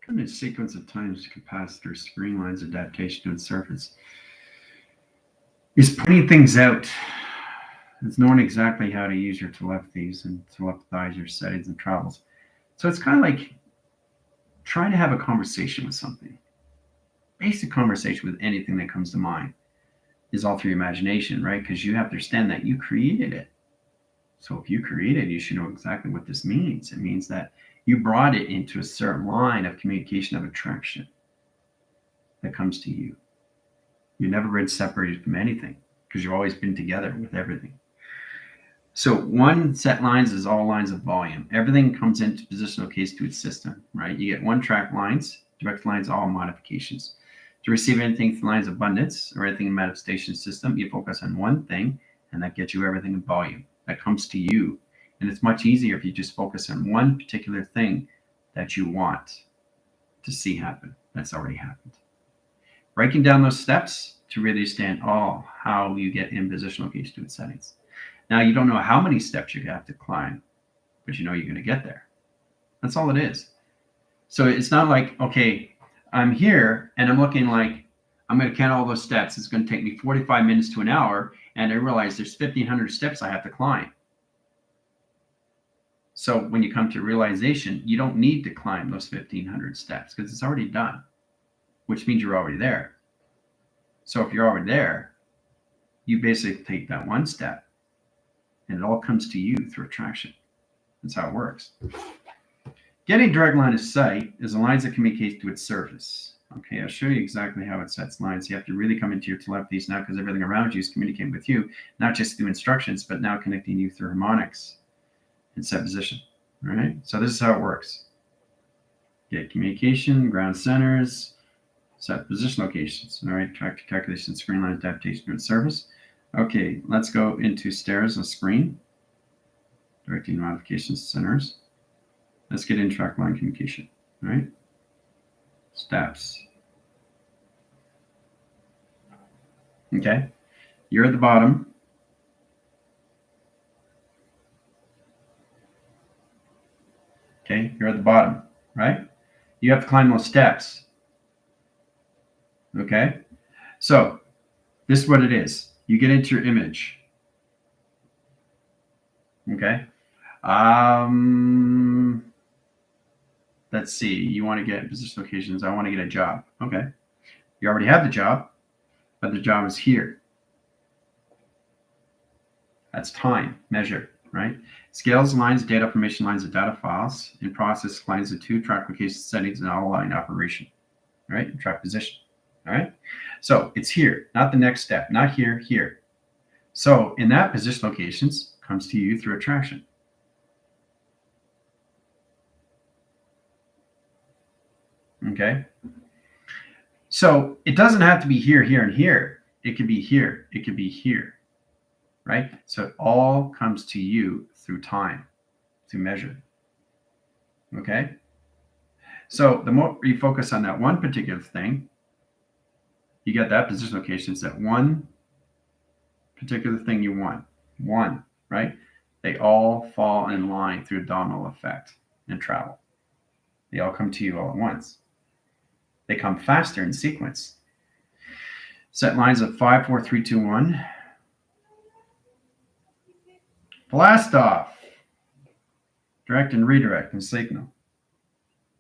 And a sequence of times to pass through screen lines, adaptation to its surface. Is pointing things out. It's knowing exactly how to use your telepathies and telepathize your settings and travels. So it's kind of like trying to have a conversation with something. Basic conversation with anything that comes to mind is all through imagination, right? Because you have to understand that you created it. So if you created it, you should know exactly what this means. It means that you brought it into a certain line of communication of attraction that comes to you. You've never been separated from anything because you've always been together with everything. So one set lines is all lines of volume. Everything comes into positional case to its system, right? You get one track lines, direct lines, all modifications. To receive anything through lines of abundance or anything in manifestation system, you focus on one thing, and that gets you everything in volume. That comes to you. And it's much easier if you just focus on one particular thing that you want to see happen. That's already happened. Breaking down those steps to really understand how you get in positional case to its settings. Now, you don't know how many steps you have to climb, but you know you're going to get there. That's all it is. So it's not like, okay, I'm here and I'm looking like I'm going to count all those steps. It's going to take me 45 minutes to an hour. And I realize there's 1,500 steps I have to climb. So when you come to realization, you don't need to climb those 1,500 steps because it's already done, which means you're already there. So if you're already there, you basically take that one step and it all comes to you through attraction. That's how it works. Getting direct line of sight is the lines that communicate to its surface. Okay, I'll show you exactly how it sets lines. You have to really come into your telepathies now because everything around you is communicating with you, not just through instructions, but now connecting you through harmonics and set position. All right, so this is how it works. Get communication, ground centers, set position locations. All right, track to calculation, screen line adaptation to its surface. Okay, let's go into stairs on screen. Directing modifications centers. Let's get in track line communication. All right. Steps. Okay. You're at the bottom. Okay. You're at the bottom, right? You have to climb those steps. Okay. So this is what it is. You get into your image. Okay. Let's see. You want to get position locations. I want to get a job. Okay. You already have the job, but the job is here. That's time measured, right? Scales, lines, data formation lines of data files, in process lines of two, track location settings, and all line operation, right? And track position, all right? So it's here, not the next step, not here, here. So in that position locations comes to you through attraction. Okay. So it doesn't have to be here, here, and here. It could be here. It could be here, right? So it all comes to you through time, through measure. Okay. So the more you focus on that one particular thing, you get that position location. It's that one particular thing you want. One, right? They all fall in line through a domino effect and travel. They all come to you all at once. They come faster in sequence. Set lines of 5, 4, 3, 2, 1. Blast off. Direct and redirect and signal.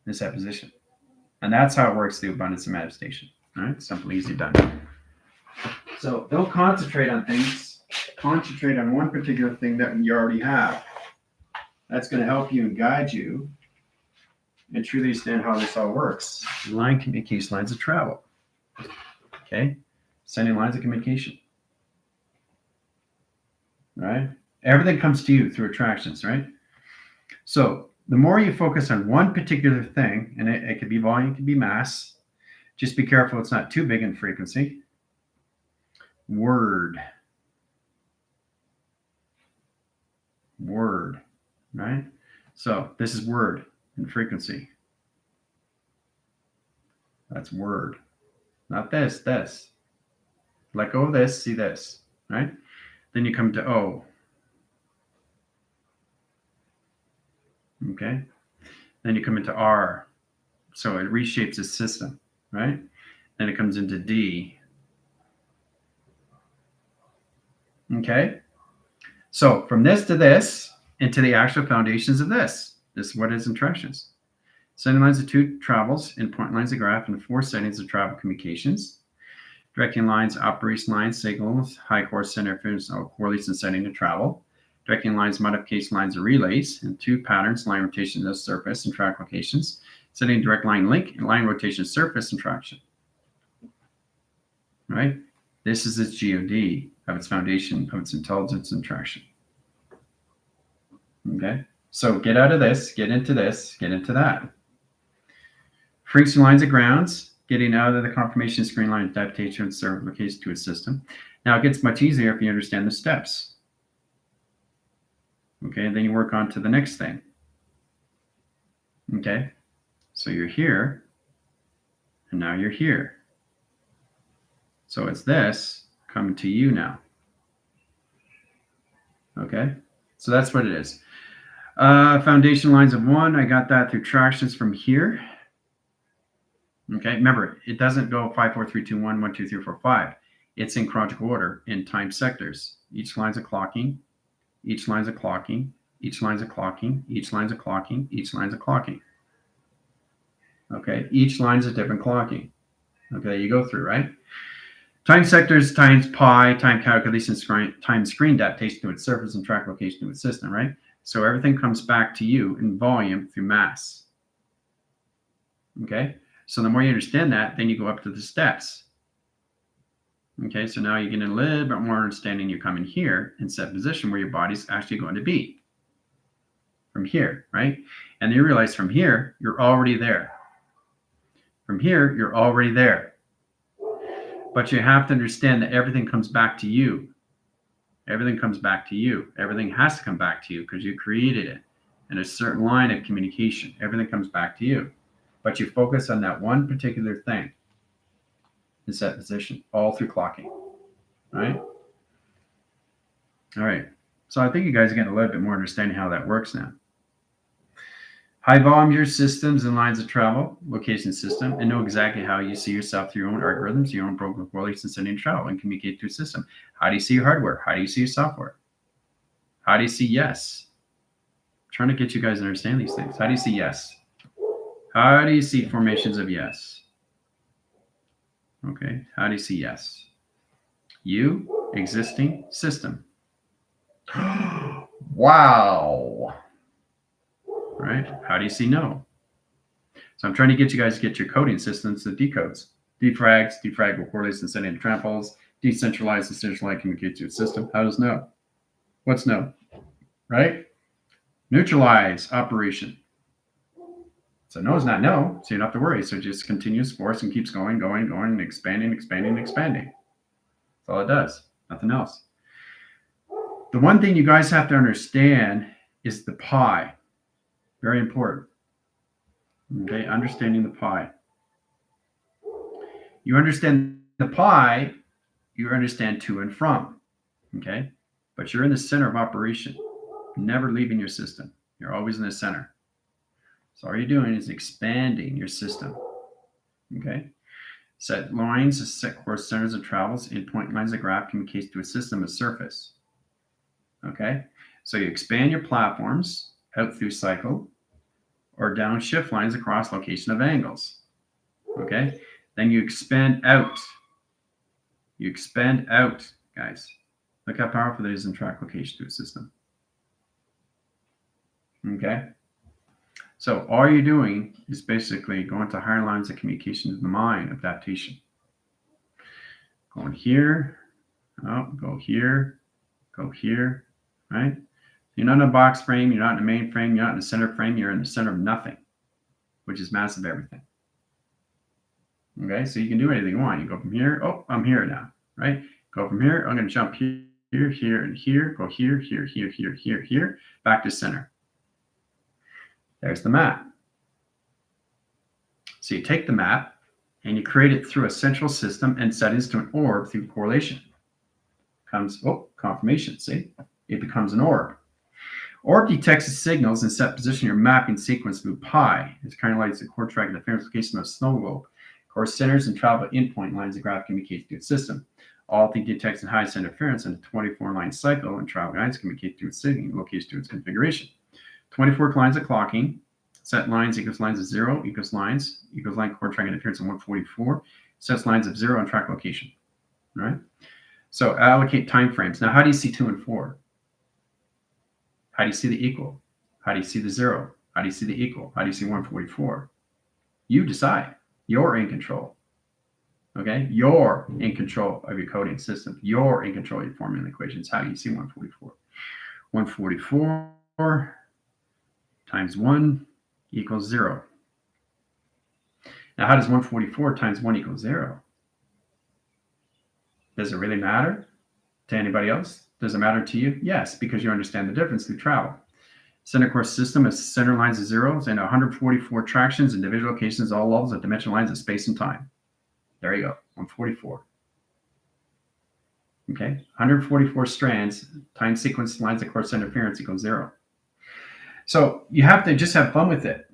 In set position. And that's how it works through abundance and manifestation. All right, simple, easy, done. So don't concentrate on things. Concentrate on one particular thing that you already have. That's going to help you and guide you and truly understand how this all works. Line communication, lines of travel. Okay, sending lines of communication. Right? Everything comes to you through attractions, right? So the more you focus on one particular thing, and it could be volume, it could be mass. Just be careful it's not too big in frequency. Word, right? So this is word in frequency. That's word. Not this. Let go of this, see this, right? Then you come to O. Okay. Then you come into R. So it reshapes the system, right? Then it comes into D. Okay. So from this to this, into the actual foundations of this. This is what is interactions. Sending lines of two travels in point lines of graph and four settings of travel communications. Directing lines, operation lines, signals, high course center interference, correlates and setting to travel. Directing lines, modification lines, and relays, and two patterns, line rotation of surface and track locations. Setting direct line link and line rotation surface and traction. Right? This is its GOD of its foundation, of its intelligence and traction. Okay? So get out of this, get into this, get into that. Frequency lines of grounds, getting out of the confirmation screen line adaptation and server location to a system. Now it gets much easier if you understand the steps. Okay, and then you work on to the next thing. Okay, so you're here, and now you're here. So it's this coming to you now. Okay, so that's what it is. Foundation lines of one, I got that through tractions from here. Okay, remember, it doesn't go 5, 4, 3, 2, 1, 1, 2, 3, 4, 5. It's in chronological order in time sectors. Each line's a clocking, each line's a clocking, each line's a clocking, each line's a clocking, each line's a clocking. Okay, each line's a different clocking. Okay, you go through, right? Time sectors times pi, time calculation, time screen adaptation to its surface and track location to its system, right? So everything comes back to you in volume through mass. Okay, so the more you understand that, then you go up to the steps. Okay, so now you get a little bit more understanding. You come in here and set position where your body's actually going to be. From here, right? And you realize from here, you're already there. From here, you're already there. But you have to understand that everything comes back to you. Everything comes back to you. Everything has to come back to you because you created it in a certain line of communication. Everything comes back to you. But you focus on that one particular thing in set position all through clocking, right? All right. So I think you guys are getting a little bit more understanding how that works now. High volume your systems and lines of travel, location system, and know exactly how you see yourself through your own algorithms, your own broken correlates and sending travel and communicate to a system. How do you see your hardware? How do you see your software? How do you see yes? I'm trying to get you guys to understand these things. How do you see yes? How do you see formations of yes? Okay, how do you see yes? You, existing system. Wow. Right? How do you see no? So I'm trying to get you guys to get your coding systems that decodes. Defrags, defragable correlates and sending tramples, decentralized and centralized communicate to a system. How does no? What's no? Right? Neutralize operation. So no is not no, so you don't have to worry. So it just continues force and keeps going, and expanding. That's all it does. Nothing else. The one thing you guys have to understand is the pi. Very important. Okay, understanding the pi. You understand the pi, you understand to and from. Okay, but you're in the center of operation, never leaving your system. You're always in the center. So all you're doing is expanding your system. Okay, set lines, set course centers of travels in point lines of graph communicates to a system of surface. Okay, so you expand your platforms out through cycle or down shift lines across location of angles. Okay, then you expand out. You expand out, guys. Look how powerful it is in track location to a system. Okay, so all you're doing is basically going to higher lines of communication in the mind of adaptation. Going here, go here, right? You're not in a box frame, you're not in a main frame, you're not in the center frame, you're in the center of nothing, which is massive everything. Okay, so you can do anything you want. You go from here, oh, I'm here now, right? Go from here, I'm going to jump here, and here, go here, back to center. There's the map. So you take the map and you create it through a central system and settings to an orb through correlation. Comes, confirmation, see? It becomes an orb. Or detects the signals and set position your mapping sequence through pi. It's kind of like the core track interference location of a snow globe. Core centers and travel endpoint lines of graph communicate to its system. All things detects and highest interference in a 24-line cycle, and travel guides communicate to its signal location to its configuration. 24 lines of clocking. Set lines equals lines of 0 equals lines equals line core track interference in 144. Sets lines of 0 and track location. All right. So allocate time frames. Now, how do you see 2 and 4? How do you see the equal? How do you see the 0? How do you see the equal? How do you see 144? You decide. You're in control. Okay? You're in control of your coding system. You're in control of your formula equations. How do you see 144? 144 times 1 equals 0. Now, how does 144 times 1 equal 0? Does it really matter to anybody else? Does it matter to you? Yes, because you understand the difference through travel. Center course system is center lines of zeros and 144 tractions and division locations, all levels of dimensional lines of space and time. There you go, 144. Okay, 144 strands, time sequence lines of course interference equals 0. So you have to just have fun with it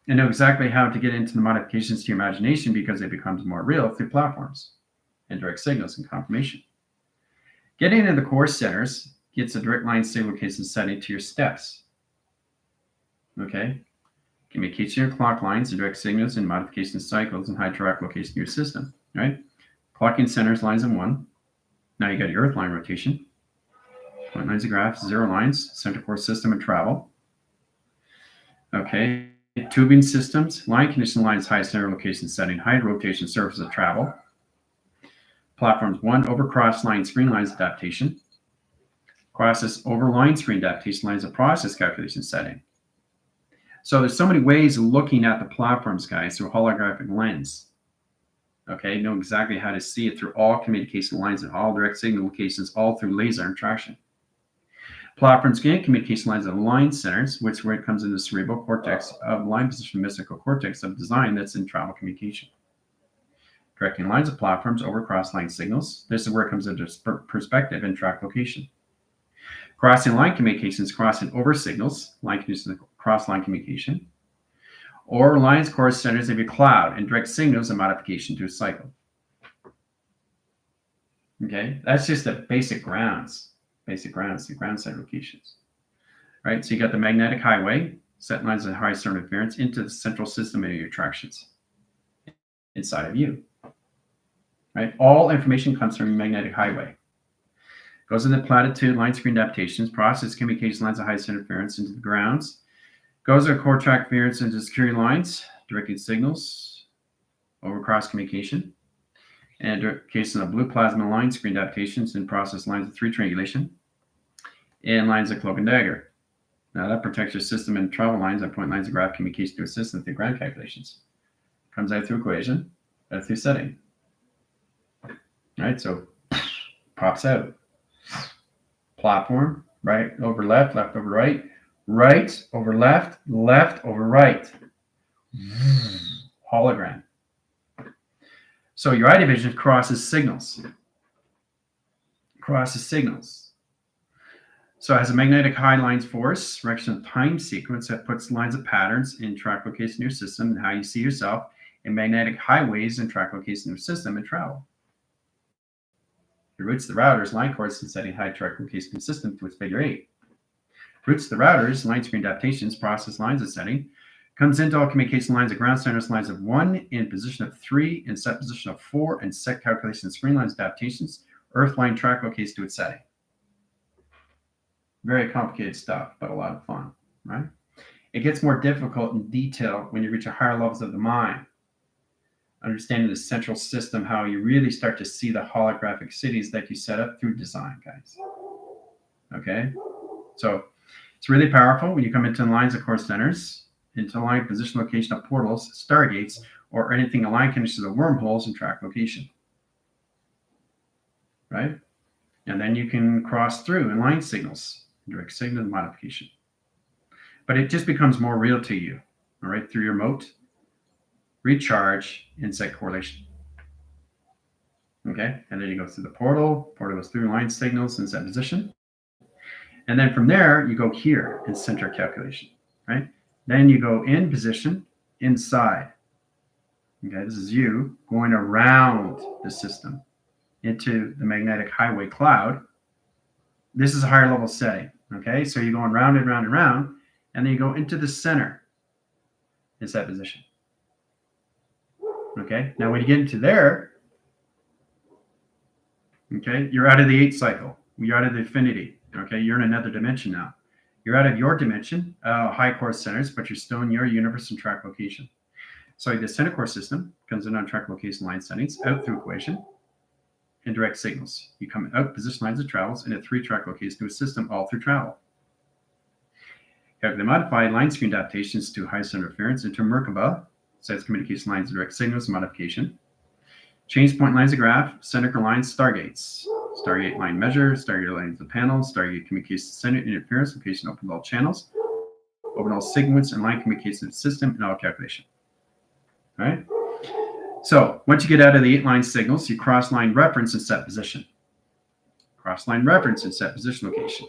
and know exactly how to get into the modifications to your imagination, because it becomes more real through platforms and direct signals and confirmation. Getting into the core centers gets a direct line state location setting to your steps. Okay? Communication your clock lines and direct signals and modification cycles and high track location to your system. Right? Clocking centers lines in 1. Now you got your earth line rotation. Point lines of graphs, 0 lines, center core system and travel. Okay. Tubing systems, line condition lines, high center location setting, high rotation surface of travel. Platforms 1, over cross line screen lines adaptation. Process over line screen adaptation lines of process calculation setting. So there's so many ways of looking at the platforms, guys, through a holographic lens. Okay, know exactly how to see it through all communication lines and all direct signal locations, all through laser interaction. Platforms gain communication lines of line centers, which where it comes in the cerebral cortex of line position mystical cortex of design that's in travel communication. Directing lines of platforms over cross-line signals. This is where it comes into perspective and track location. Crossing line communications, crossing over signals, line conditions, cross-line communication. Or lines course centers of your cloud and direct signals and modification to a cycle. Okay, that's just the basic grounds, the ground set locations. Right, so you got the magnetic highway, set lines of high center interference into the central system of your attractions inside of you. Right? All information comes from magnetic highway. Goes into platitude, line screen adaptations, process communication lines of highest interference into the grounds. Goes to core track interference into security lines, directing signals over cross communication. And case of blue plasma line screen adaptations and process lines of 3 triangulation. And lines of cloak and dagger. Now that protects your system and travel lines and point lines of graph communication to a system through ground calculations. Comes out through equation, out through setting. Right, so pops out. Platform, right over left, left over right, right over left, left over right. Hologram. So your eye division crosses signals. So it has a magnetic high lines force, direction of time sequence that puts lines of patterns in track location in your system and how you see yourself, and magnetic highways and track location in your system and travel. It routes the routers, line course, and setting high track location consistent with figure 8. Routes the routers, line screen adaptations, process lines of setting. Comes into all communication lines of ground centers, lines of 1 in position of 3, and set position of 4, and set calculation screen lines adaptations, earth line track location to its setting. Very complicated stuff, but a lot of fun, right? It gets more difficult in detail when you reach higher levels of the mind. Understanding the central system, how you really start to see the holographic cities that you set up through design, guys. Okay? So it's really powerful when you come into lines of core centers, into line position location of portals, stargates, or anything aligned conditions of wormholes and track location. Right? And then you can cross through in line signals, direct signal modification. But it just becomes more real to you, all right, through your moat, recharge, and set correlation. Okay, and then you go through the portal goes through line signals and set position. And then from there, you go here in center calculation, right? Then you go in position, inside. Okay, this is you going around the system into the magnetic highway cloud. This is a higher level setting. Okay, so you're going round and round and round, and then you go into the center. It's that position. Okay, now when you get into there, okay, you're out of the 8 cycle. You're out of the infinity. Okay, you're in another dimension now. You're out of your dimension, high core centers, but you're still in your universe and track location. So the center core system comes in on track location line settings, out through equation, and direct signals. You come out position lines of travels and a 3-track location to a system all through travel. Calculate modified line screen adaptations to high center interference into Merkaba, sets communication lines, direct signals, modification. Change point lines of graph, center lines, stargates. Stargate line measure, Stargate lines of panels, Stargate communication center interference, location open all channels, open all segments and line communication system and auto calculation. All right. So once you get out of the 8 line signals, you cross line reference and set position. Cross line reference and set position location.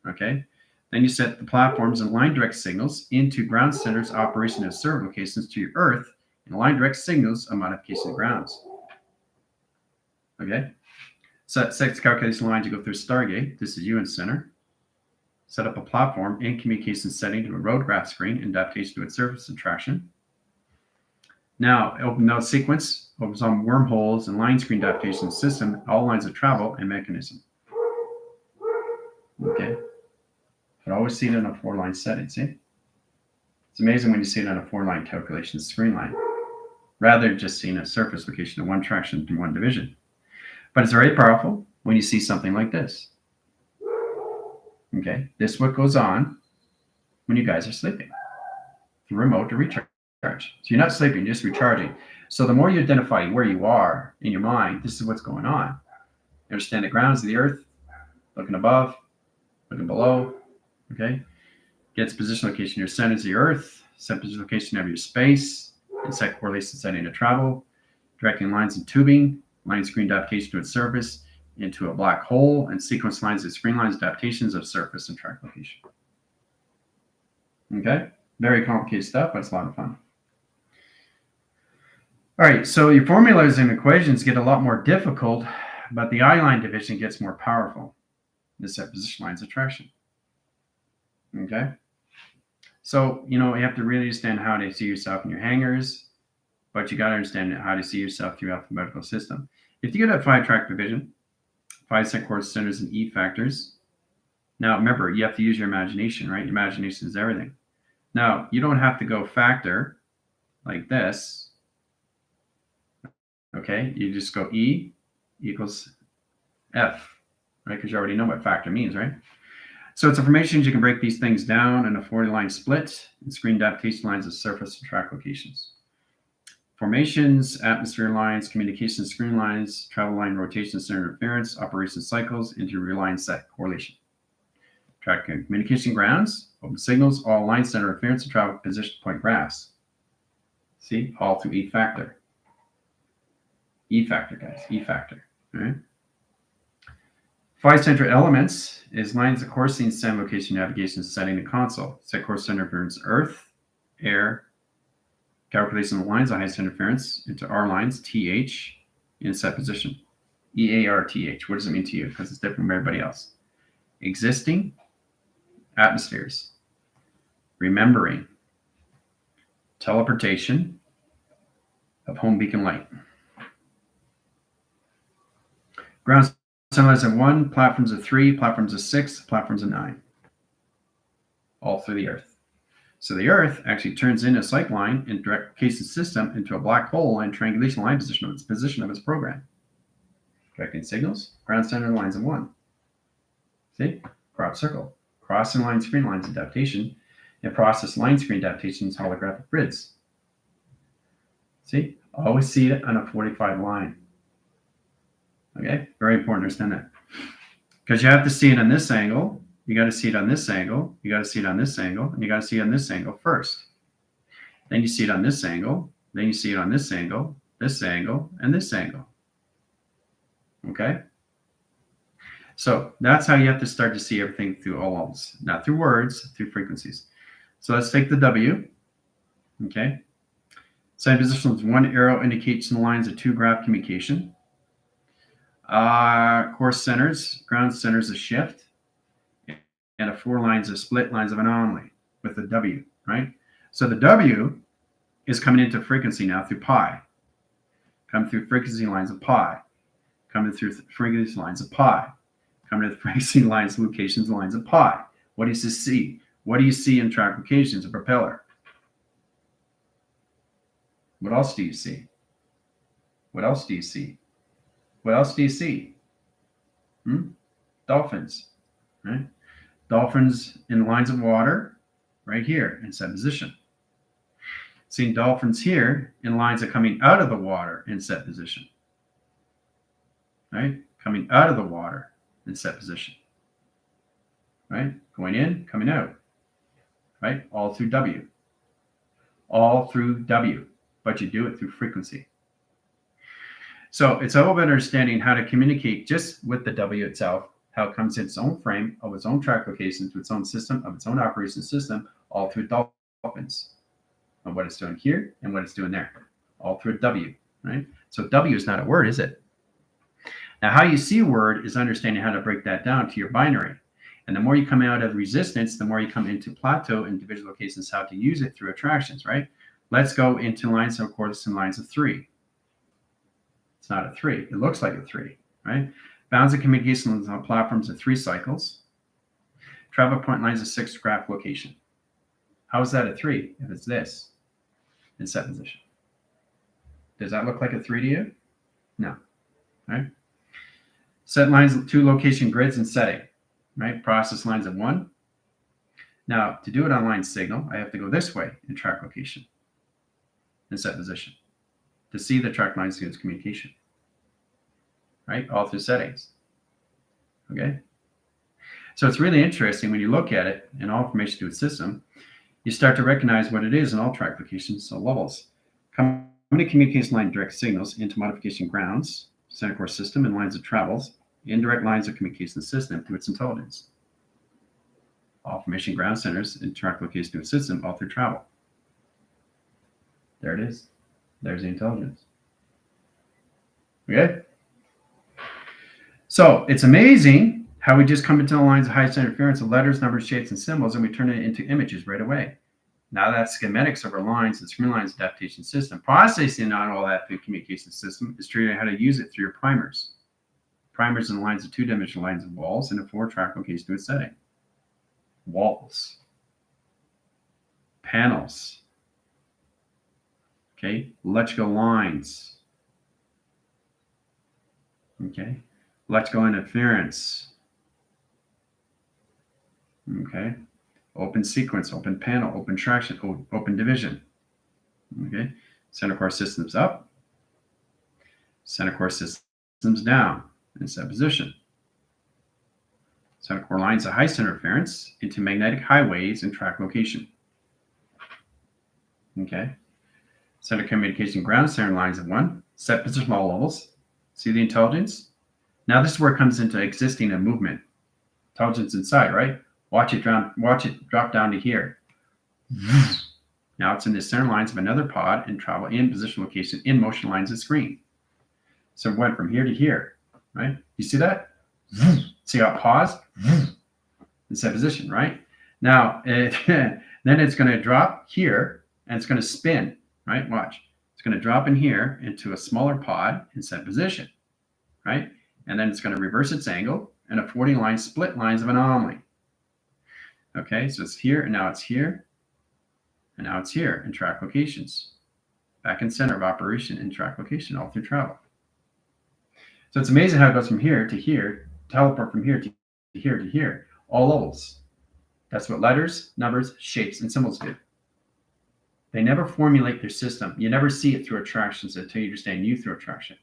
Okay. Then you set the platforms and line direct signals into ground centers operation of server locations to your Earth and line direct signals of modification of grounds. Okay. Set 6 calculation lines, you go through Stargate. This is you in center. Set up a platform and communication setting to a road graph screen and adaptation to its surface and traction. Now, open node sequence, opens on wormholes and line screen adaptation system, all lines of travel and mechanism. Okay. But always see it on a 4-line setting, see? It's amazing when you see it on a 4-line calculation screen line, rather than just seeing a surface location of 1 traction in 1 division. But it's very powerful when you see something like this. Okay, this is what goes on when you guys are sleeping. The remote to recharge. So you're not sleeping, you're just recharging. So the more you identify where you are in your mind, this is what's going on. You understand the grounds of the Earth, looking above, looking below. Okay, gets position location your centers of your Earth, set position location of your space, and set correlation setting to travel, directing lines and tubing, line screen adaptation to its surface into a black hole, and sequence lines and screen lines adaptations of surface and track location. Okay, very complicated stuff, but it's a lot of fun. All right, so your formulas and equations get a lot more difficult, but the I-line division gets more powerful. The set position lines of traction. Okay, so you have to really understand how to see yourself in your hangars, but you got to understand how to see yourself throughout the medical system. If you get a 5-track division, 5 set core centers and E factors. Now remember, you have to use your imagination, right? Your imagination is everything. Now you don't have to go factor like this. Okay, you just go E equals F, right? Because you already know what factor means, right? So it's information you can break these things down in a 40-line split and screen adaptation lines of surface and track locations. Formations, atmosphere lines, communication screen lines, travel line rotation center interference, operation cycles, interior line set correlation. Track communication grounds, open signals, all line center interference, and travel position point graphs. See, all through E factor. E factor, guys, E factor. All right. 5 central elements is lines of coursing, center location, navigation, setting, and console. Set course center interference, Earth, air, calculation of lines of high center interference into R lines, TH, in set position. EARTH. What does it mean to you? Because it's different from everybody else. Existing atmospheres, remembering, teleportation of home beacon light. Ground centers of 1, platforms of 3, platforms of 6, platforms of 9. All through the Earth. So the Earth actually turns in a cycle line and direct casing system into a black hole and triangulation line position of its program. Directing signals, ground center lines of 1. See? Crop circle. Crossing line screen lines adaptation and process line screen adaptations holographic grids. See? Always see it on a 45 line. Okay? Very important to understand that. Because you have to see it on this angle, you got to see it on this angle, you got to see it on this angle, and you got to see it on this angle first. Then you see it on this angle, then you see it on this angle, and this angle. Okay? So that's how you have to start to see everything through all levels, not through words, through frequencies. So let's take the W. Okay. Side positions, one arrow indicates the lines of two graph communication. Course centers, ground centers a shift, and a four lines of split lines of anomaly with the W, right? So the W is coming into frequency now through pi, coming through frequency lines of pi, coming through frequency lines of pi, coming to the frequency lines, locations, lines of pi. What do you see? What do you see in track locations? A propeller. What else do you see? What else do you see? What else do you see? Dolphins, right? Dolphins in lines of water, right here in set position. Seeing dolphins here in lines of coming out of the water in set position, right? Coming out of the water in set position, right? Going in, coming out, right? All through W. All through W, but you do it through frequency. So it's all about understanding how to communicate just with the W itself, how it comes in its own frame of its own track location to its own system, of its own operation system, all through dolphins, and what it's doing here and what it's doing there, all through W, right? So W is not a word, is it? Now, how you see a word is understanding how to break that down to your binary. And the more you come out of resistance, the more you come into plateau and division locations, how to use it through attractions, right? Let's go into lines of course and lines of 3. It's not a 3. It looks like a 3, right? Bounds of communication on platforms of 3 cycles. Travel point lines of 6 graph location. How is that a 3 if it's this in set position? Does that look like a 3 to you? No, right? Set lines of 2 location grids and setting, right? Process lines of 1. Now, to do it on line signal, I have to go this way in track location and set position to see the track line signals communication, right? All through settings, okay? So it's really interesting when you look at it in all information to its system, you start to recognize what it is in all track locations, so levels. Coming to communication line direct signals into modification grounds, center core system and lines of travels, indirect lines of communication system to its intelligence. All formation ground centers and track location to its system all through travel. There it is. There's the intelligence. Okay? So it's amazing how we just come into the lines of highest interference of letters, numbers, shapes, and symbols, and we turn it into images right away. Now that's schematics of our lines and screen lines adaptation system. Processing on all that through communication system is treating how to use it through your primers. Primers in the lines of 2-dimensional lines of walls and a 4-track location to its setting. Walls. Panels. Okay, electrical lines. Okay, electrical interference. Okay, open sequence, open panel, open traction, open division. Okay, center core systems up, center core systems down in set position. Center core lines of highest interference into magnetic highways and track location. Okay. Center communication ground center lines of 1, set position all levels. See the intelligence? Now this is where it comes into existing and movement. Intelligence inside, right? Watch it drop down to here. Now it's in the center lines of another pod and travel in position location in motion lines of screen. So it went from here to here, right? You see that? See how it paused? In set position, right? Now, then it's going to drop here and it's going to spin. Right? Watch. It's going to drop in here into a smaller pod in set position, right? And then it's going to reverse its angle and a 40 line split lines of anomaly. Okay, so it's here and now it's here. And now it's here in track locations. Back in center of operation in track location all through travel. So it's amazing how it goes from here to here, teleport from here to here to here, all levels. That's what letters, numbers, shapes, and symbols do. They never formulate their system. You never see it through attractions until you understand you through attraction.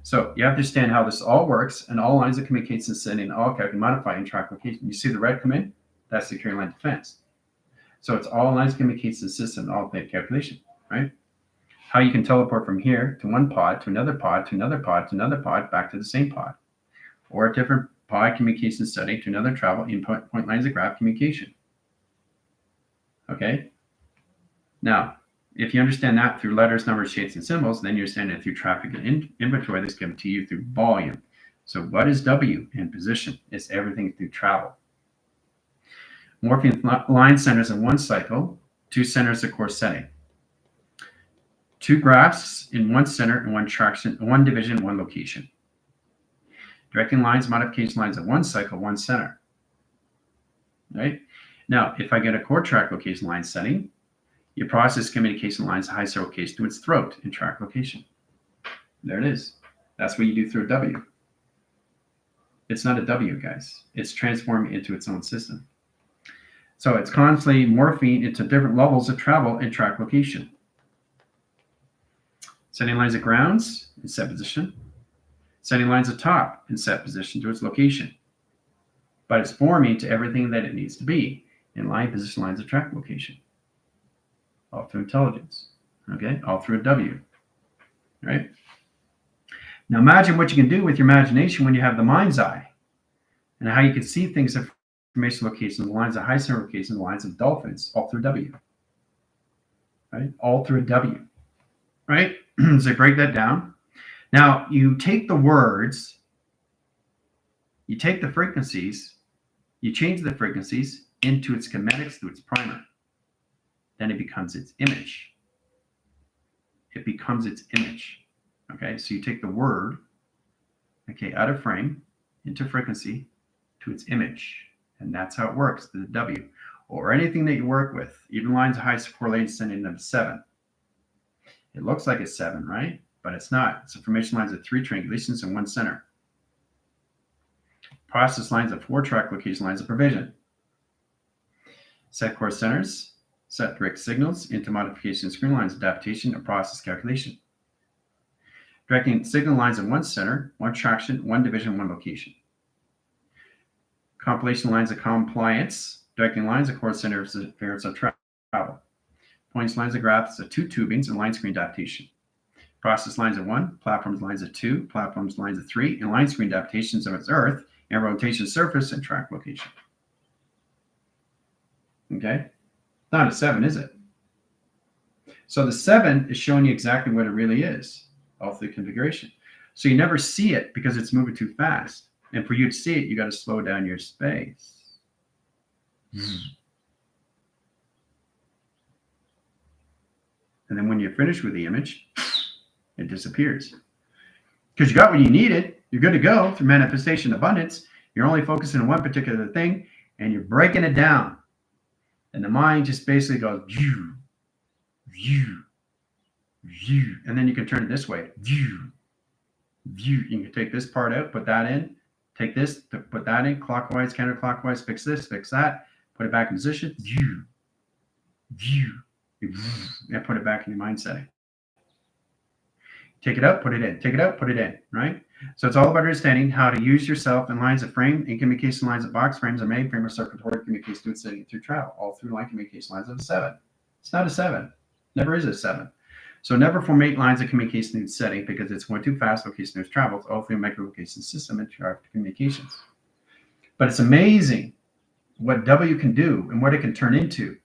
So you have to understand how this all works and all lines of communication sending all can modify in track location. You see the red come in? That's the security line defense. So it's all lines of communication system, all that calculation, right? How you can teleport from here to one pod, to another pod, to another pod, to another pod, back to the same pod. Or a different pi communication setting to another travel input point lines of graph communication. Okay. Now, if you understand that through letters, numbers, shapes, and symbols, then you understand it through traffic and inventory that's given to you through volume. So what is W in position? It's everything through travel. Morphing line centers in one cycle, 2 centers of course setting. 2 graphs in 1 center and 1 traction, 1 division, 1 location. Directing lines, modification lines of 1 cycle, 1 center. Right? Now, if I get a core track location line setting, you process communication lines high cell location to its throat in track location. There it is. That's what you do through a W. It's not a W, guys. It's transforming into its own system. So it's constantly morphing into different levels of travel in track location. Setting lines of grounds in set position. Setting lines of top in set position to its location. But it's forming to everything that it needs to be in line position lines of track location. All through intelligence. Okay? All through a W. Right? Now imagine what you can do with your imagination when you have the mind's eye. And how you can see things at information locations, the lines of high center locations, the lines of dolphins, all through W. Right? All through a W. Right? So break that down. Now you take the words, you take the frequencies, you change the frequencies into its schematics through its primer. Then it becomes its image. It becomes its image. Okay, so you take the word, okay, out of frame into frequency to its image. And that's how it works, the W. Or anything that you work with, even lines of high correlation sending them 7. It looks like it's 7, right? But it's not. It's information lines of 3 triangulations and 1 center. Process lines of 4 track location lines of provision. Set core centers, set direct signals into modification screen lines, adaptation, and process calculation. Directing signal lines in 1 center, 1 traction, 1 division, 1 location. Compilation lines of compliance, directing lines of core centers of variance of travel. Points lines of graphs of 2 tubings and line screen adaptation. Process lines of 1, platforms lines of 2, platforms lines of 3, and line screen adaptations of its earth and rotation surface and track location. Okay? Not a 7, is it? So the 7 is showing you exactly what it really is, all through configuration. So you never see it because it's moving too fast. And for you to see it, you got to slow down your space. And then when you're finished with the image, it disappears. Because you got what you needed. You're good to go through manifestation abundance. You're only focusing on one particular thing, and you're breaking it down. And the mind just basically goes, view, view, view. And then you can turn it this way, view, view. You can take this part out, put that in, take this, put that in, clockwise, counterclockwise, fix this, fix that, put it back in position, view, view, and put it back in your mind setting. Take it up, put it in, take it up, put it in, right? So it's all about understanding how to use yourself in lines of frame and communication lines of box frames or main frame or circuitry communication through setting through travel, all through line communication lines of a 7. It's not a 7, never is a 7. So never formate lines of communication in setting because it's going too fast, location there's travels, all through micro location system and communications. But it's amazing what W can do and what it can turn into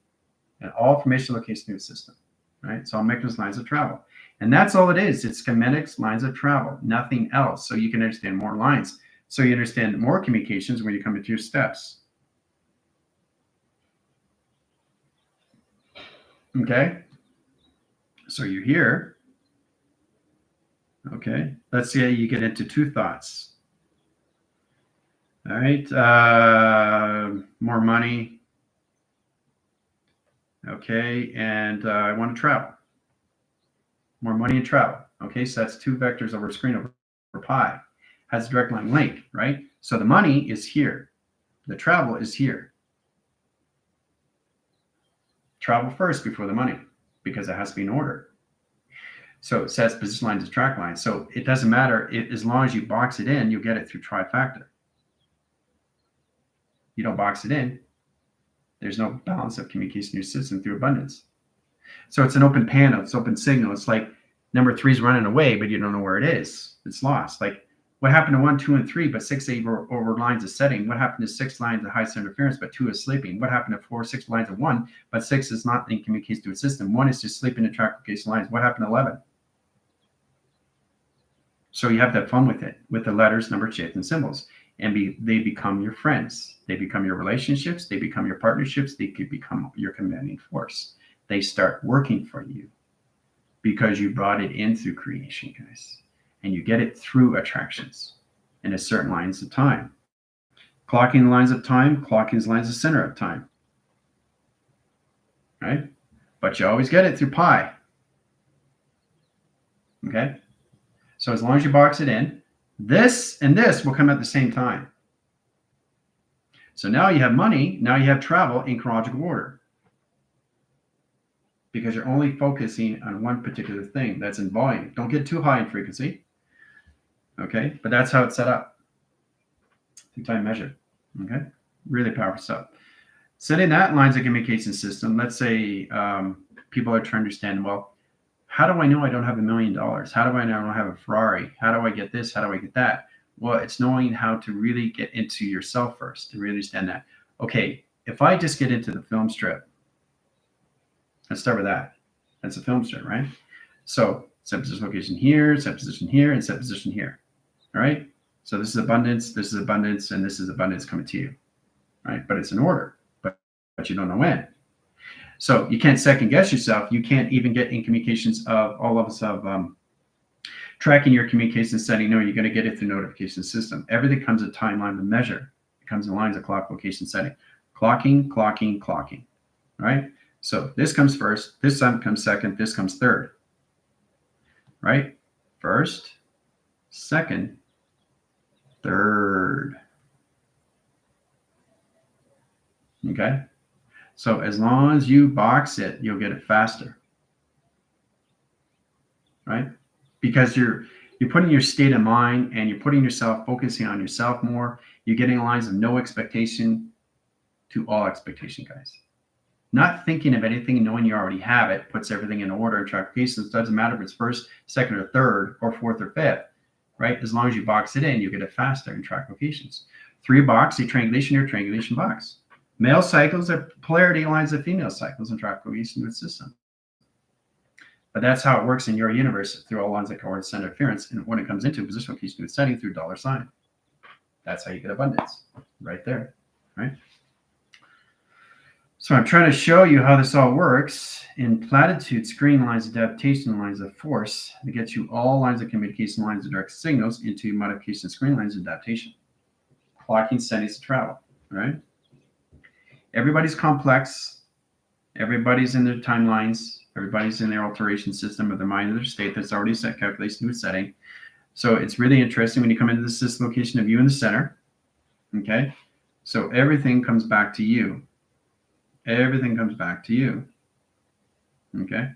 in all formation location through the system, right? It's all mechanisms lines of travel. And that's all it is. It's schematics, lines of travel, nothing else. So you can understand more lines. So you understand more communications when you come into your steps. Okay. So you're here. Okay. Let's say you get into 2 thoughts. All right. More money. Okay. And I want to travel. More money and travel. Okay, so that's 2 vectors over screen over pi. Has a direct line link, right? So the money is here. The travel is here. Travel first before the money because it has to be in order. So it says position lines to track lines. So it doesn't matter as long as you box it in, you'll get it through trifactor. You don't box it in, there's no balance of communication in your system through abundance. So it's an open panel, it's open signal. It's like number 3 is running away, but you don't know where it is. It's lost. Like What happened to 1, 2, and 3, but 6 over lines of setting? What happened to 6 lines of high center interference, but 2 is sleeping? What happened to 4, 6 lines of 1, but 6 is not in communication to a system? 1 is just sleeping in track location lines. What happened to 11? So you have to have fun with it, with the letters, numbers, shapes, and symbols. And they become your friends. They become your relationships. They become your partnerships. They could become your commanding force. They start working for you because you brought it in through creation, guys. And you get it through attractions in a certain lines of time. Clocking lines of time, clocking lines of center of time. Right? But you always get it through pi. Okay? So as long as you box it in, this and this will come at the same time. So now you have money, now you have travel in chronological order. Because you're only focusing on one particular thing that's in volume. Don't get too high in frequency. Okay, but that's how it's set up. Through time measured. Okay, really powerful stuff. Setting that lines of communication system, let's say people are trying to understand, well, how do I know I don't have $1 million? How do I know I don't have a Ferrari? How do I get this? How do I get that? Well, it's knowing how to really get into yourself first, to really understand that. Okay, if I just get into the film strip, let's start with that. That's a film strip, right? So set position location here, set position here, and set position here. All right? So this is abundance, and this is abundance coming to you. Right? But it's in order, but you don't know when. So you can't second guess yourself. You can't even get in communications of all of us of tracking your communication setting. No, you're going to get it through notification system. Everything comes a timeline to measure. It comes in lines of clock location setting. Clocking, clocking, clocking. Right? So this comes first, this comes second, this comes third. Right? First, second, third. Okay? So as long as you box it, you'll get it faster. Right? Because you're putting your state of mind and you're putting yourself, focusing on yourself more. You're getting lines of no expectation to all expectation, guys. Not thinking of anything, knowing you already have it, puts everything in order. Track cases, doesn't matter if it's first, second, or third, or fourth, or fifth, right? As long as you box it in, you get it faster in track locations. 3 box, a triangulation or triangulation box. Male cycles are polarity lines of female cycles in track location with system. But that's how it works in your universe through all lines of coordinate center interference. And when it comes into position location with setting through $sign, that's how you get abundance right there, right? So I'm trying to show you how this all works in platitude, screen lines, adaptation lines of force to get you all lines of communication lines of direct signals into modification screen lines of adaptation. Clocking settings to travel, right? Everybody's complex. Everybody's in their timelines. Everybody's in their alteration system of their mind and their state that's already set calculation with setting. So it's really interesting when you come into the system location of you in the center. Okay? So everything comes back to you. Everything comes back to you. Okay?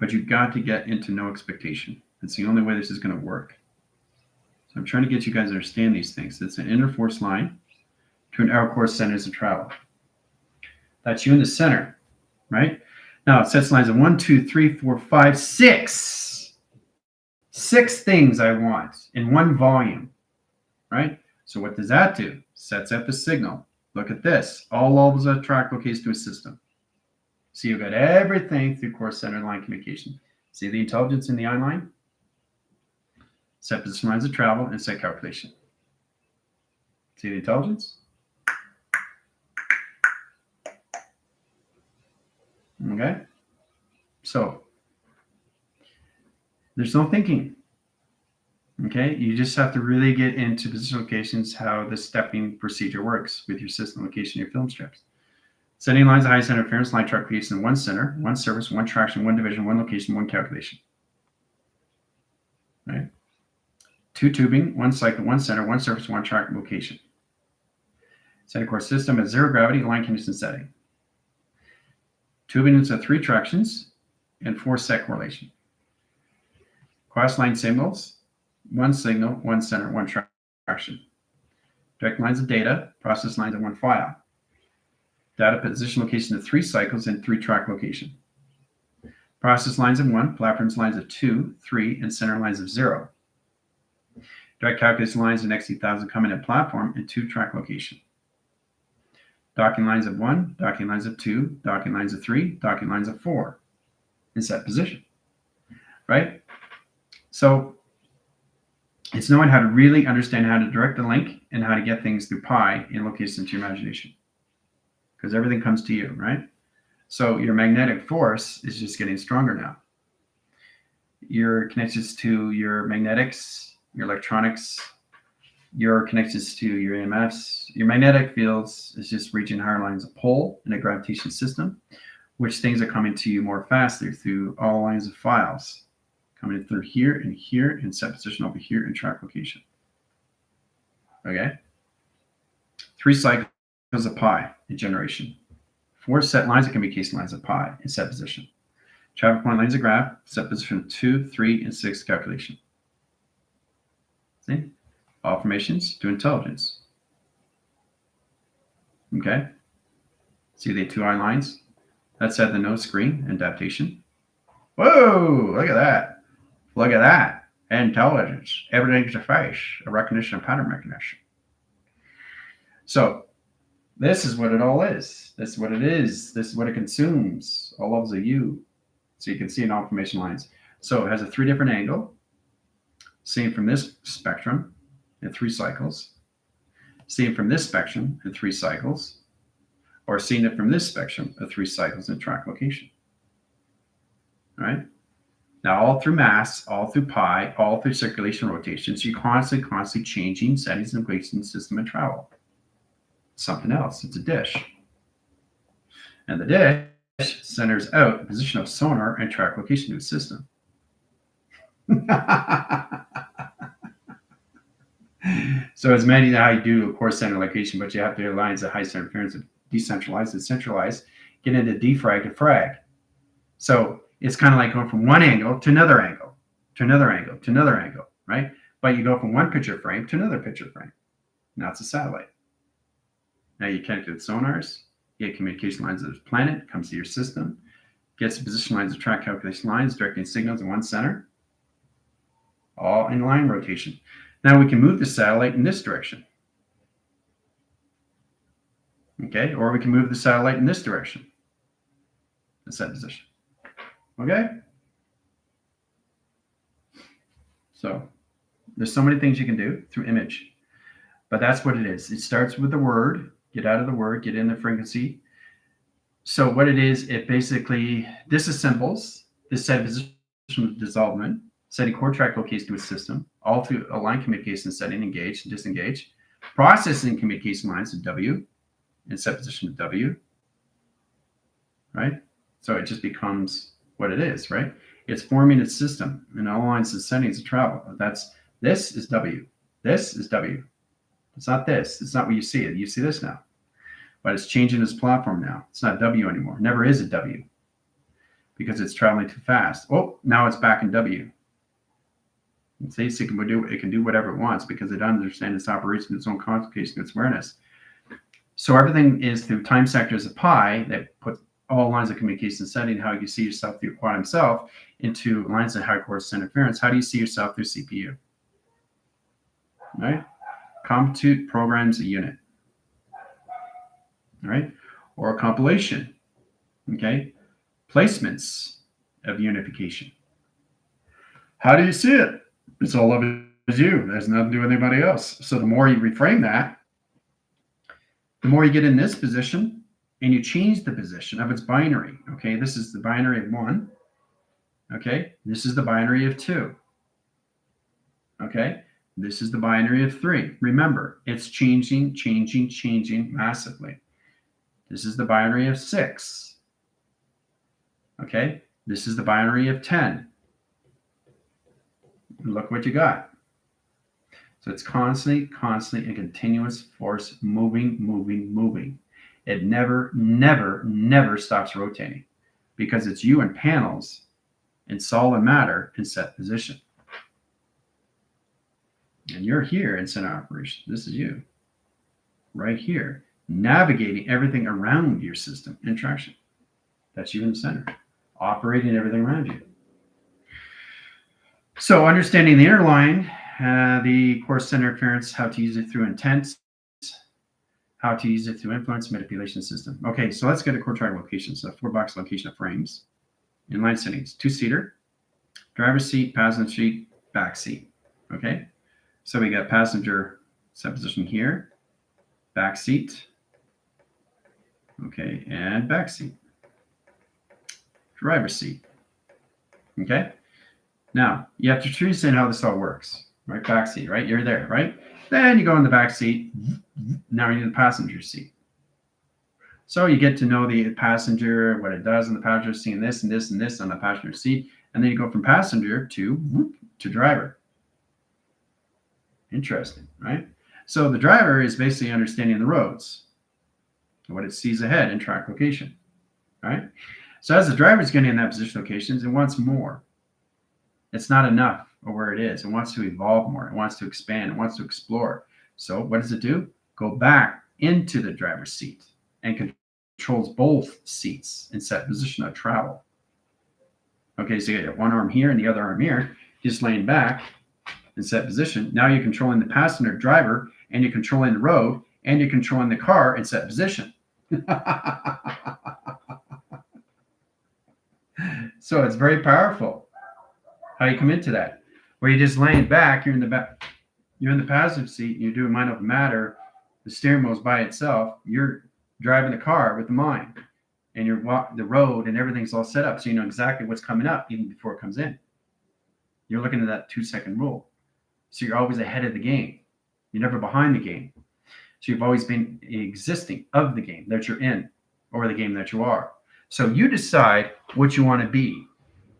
But you've got to get into no expectation. It's the only way this is going to work. So I'm trying to get you guys to understand these things. It's an inner force line to an outer core centers of travel. That's you in the center, right? Now it sets lines of 1, 2, 3, 4, 5, 6. 6 things I want in one volume, right? So what does that do? Sets up a signal. Look at this. All levels of track locates to a system. So you've got everything through core center line communication. See the intelligence in the I line? Set position lines of travel and set calculation. See the intelligence? Okay? So there's no thinking. Okay? You just have to really get into position locations, how the stepping procedure works with your system location, your film strips. Setting lines of high center interference, line track location in one center, one service, one traction, one division, one location, one calculation. Right? 2 tubing, 1 cycle, 1 center, 1 surface, 1 track location. Center core system at 0 gravity, line condition setting. Tubing is at 3 tractions and 4 set correlation. Cross line signals, 1 signal, 1 center, 1 traction. Direct lines of data, process lines of 1 file. Data position location of 3 cycles and 3 track location. Process lines of 1, platforms lines of 2, 3, and center lines of 0. Direct calculation lines and XT1000 come in at platform and 2 track location. Docking lines of 1, docking lines of 2, docking lines of 3, docking lines of 4 in set position, right? So it's knowing how to really understand how to direct the link and how to get things through pi in location to your imagination, because everything comes to you, right? So your magnetic force is just getting stronger now. Your connections to your magnetics, your electronics, your connections to your EMFs, your magnetic fields is just reaching higher lines of pole in a gravitation system, which things are coming to you more faster through all lines of files, coming through here and set position over here in track location. Okay? 3 cycles of pi in generation. 4 set lines of communication lines of pi in set position. Traffic point lines of graph, set position 2, 3, and 6 calculation. See? All formations to intelligence. Okay? See the 2 eye lines? That's at the node screen, adaptation. Whoa, look at that. Look at that. Intelligence. Everything's a face. A recognition of pattern recognition. So this is what it all is. This is what it is. This is what it consumes. All levels of you. So you can see in all formation lines. So it has a 3 different angle. Seen from this spectrum in 3 cycles. Seen from this spectrum in 3 cycles. Or seeing it from this spectrum of 3 cycles in track location. All right? Now all through mass, all through pi, all through circulation rotation. So you're constantly changing settings and equations, system and travel. Something else. It's a dish. And the dish centers out the position of sonar and track location to its system. So it's many how you do, of course, center location, but you have to align the high center interference, decentralize and centralize, get into defrag to frag. So it's kind of like going from one angle to another angle, to another angle, to another angle, right? But you go from one picture frame to another picture frame. Now it's a satellite. Now you connect to the sonars, you get communication lines of the planet, comes to your system, gets the position lines of track calculation lines, directing signals in one center, all in line rotation. Now we can move the satellite in this direction. Okay, or we can move the satellite in this direction. The set position. Okay? So there's so many things you can do through image. But that's what it is. It starts with the word, get out of the word, get in the frequency. So what it is, it basically disassembles this set of position of dissolvement, setting core track location to a system, all through a line communication setting, engage and disengage, processing communication lines to W, and set position to W, right? So it just becomes what it is, right? It's forming its system and all lines and settings of travel. This is W. This is W. It's not this. It's not what you see. You see this now. But it's changing its platform now. It's not W anymore. Never is a W. Because it's traveling too fast. Oh, now it's back in W. See, so it can do whatever it wants because it understands its operation, its own complication, its awareness. So everything is through time sectors of pi that put all lines of communication setting, how you see yourself through quantum self, into lines of high course interference. How do you see yourself through CPU? Right? Compute programs a unit. All right? Or a compilation. Okay? Placements of unification. How do you see it? It's all of it is you. It has nothing to do with anybody else. So the more you reframe that, the more you get in this position and you change the position of its binary. Okay, this is the binary of 1. Okay, this is the binary of 2. Okay, this is the binary of 3. Remember, it's changing massively. This is the binary of 6. Okay, this is the binary of 10. And look what you got. So it's constantly a continuous force moving. It never stops rotating because it's you in panels in solid matter in set position. And you're here in center operation. This is you right here, navigating everything around your system in traction. That's you in the center, operating everything around you. So understanding the inner line The core center inference, how to use it through intent, how to use it through influence, manipulation system. Okay, so let's get a core triangle location. So 4-box location of frames. Inline settings, 2-seater, driver's seat, passenger seat, back seat. Okay, so we got passenger set position here, back seat, okay, and back seat, driver's seat. Okay, now you have to truly understand how this all works, right? Back seat, right? You're there, right? Then you go in the back seat. Now you're in the passenger seat. So you get to know the passenger, what it does in the passenger seat, and this and this and this on the passenger seat. And then you go from passenger to driver. Interesting, right? So the driver is basically understanding the roads, what it sees ahead in track location, right? So as the driver is getting in that position locations, it wants more. It's not enough of where it is. It wants to evolve more. It wants to expand. It wants to explore. So what does it do? Go back into the driver's seat and controls both seats in set position of travel. Okay, so you got one arm here and the other arm here, just laying back in set position. Now you're controlling the passenger driver, and you're controlling the road, and you're controlling the car in set position. So it's very powerful how you come into that, where you're just laying back, you're in the back, you're in the passenger seat, and you're doing mind over matter. The steering wheel's by itself. You're driving the car with the mind, and you're the road, and everything's all set up, so you know exactly what's coming up even before it comes in. You're looking at that 2-second rule, so you're always ahead of the game. You're never behind the game. So you've always been existing of the game that you're in, or the game that you are. So you decide what you want to be: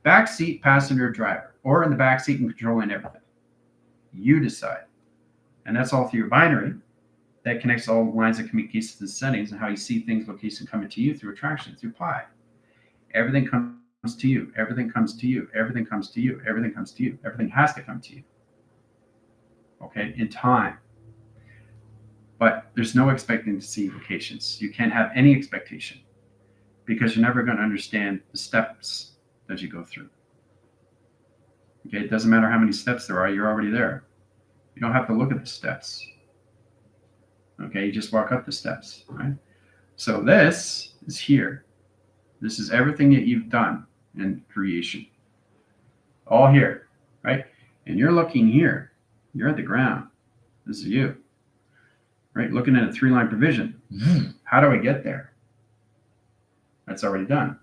backseat, passenger, driver, or in the backseat and controlling everything. You decide, and that's all through your binary. That connects all lines of communications and settings, and how you see things, location coming to you through attraction, through pi. Everything comes to you. Everything comes to you. Everything comes to you. Everything comes to you. Everything has to come to you. Okay, in time. But there's no expecting to see locations. You can't have any expectation, because you're never going to understand the steps that you go through. Okay, it doesn't matter how many steps there are. You're already there. You don't have to look at the steps. Okay, you just walk up the steps, right? So this is here. This is everything that you've done in creation. All here, right? And you're looking here. You're at the ground. This is you, right? Looking at a 3-line provision. How do I get there? That's already done.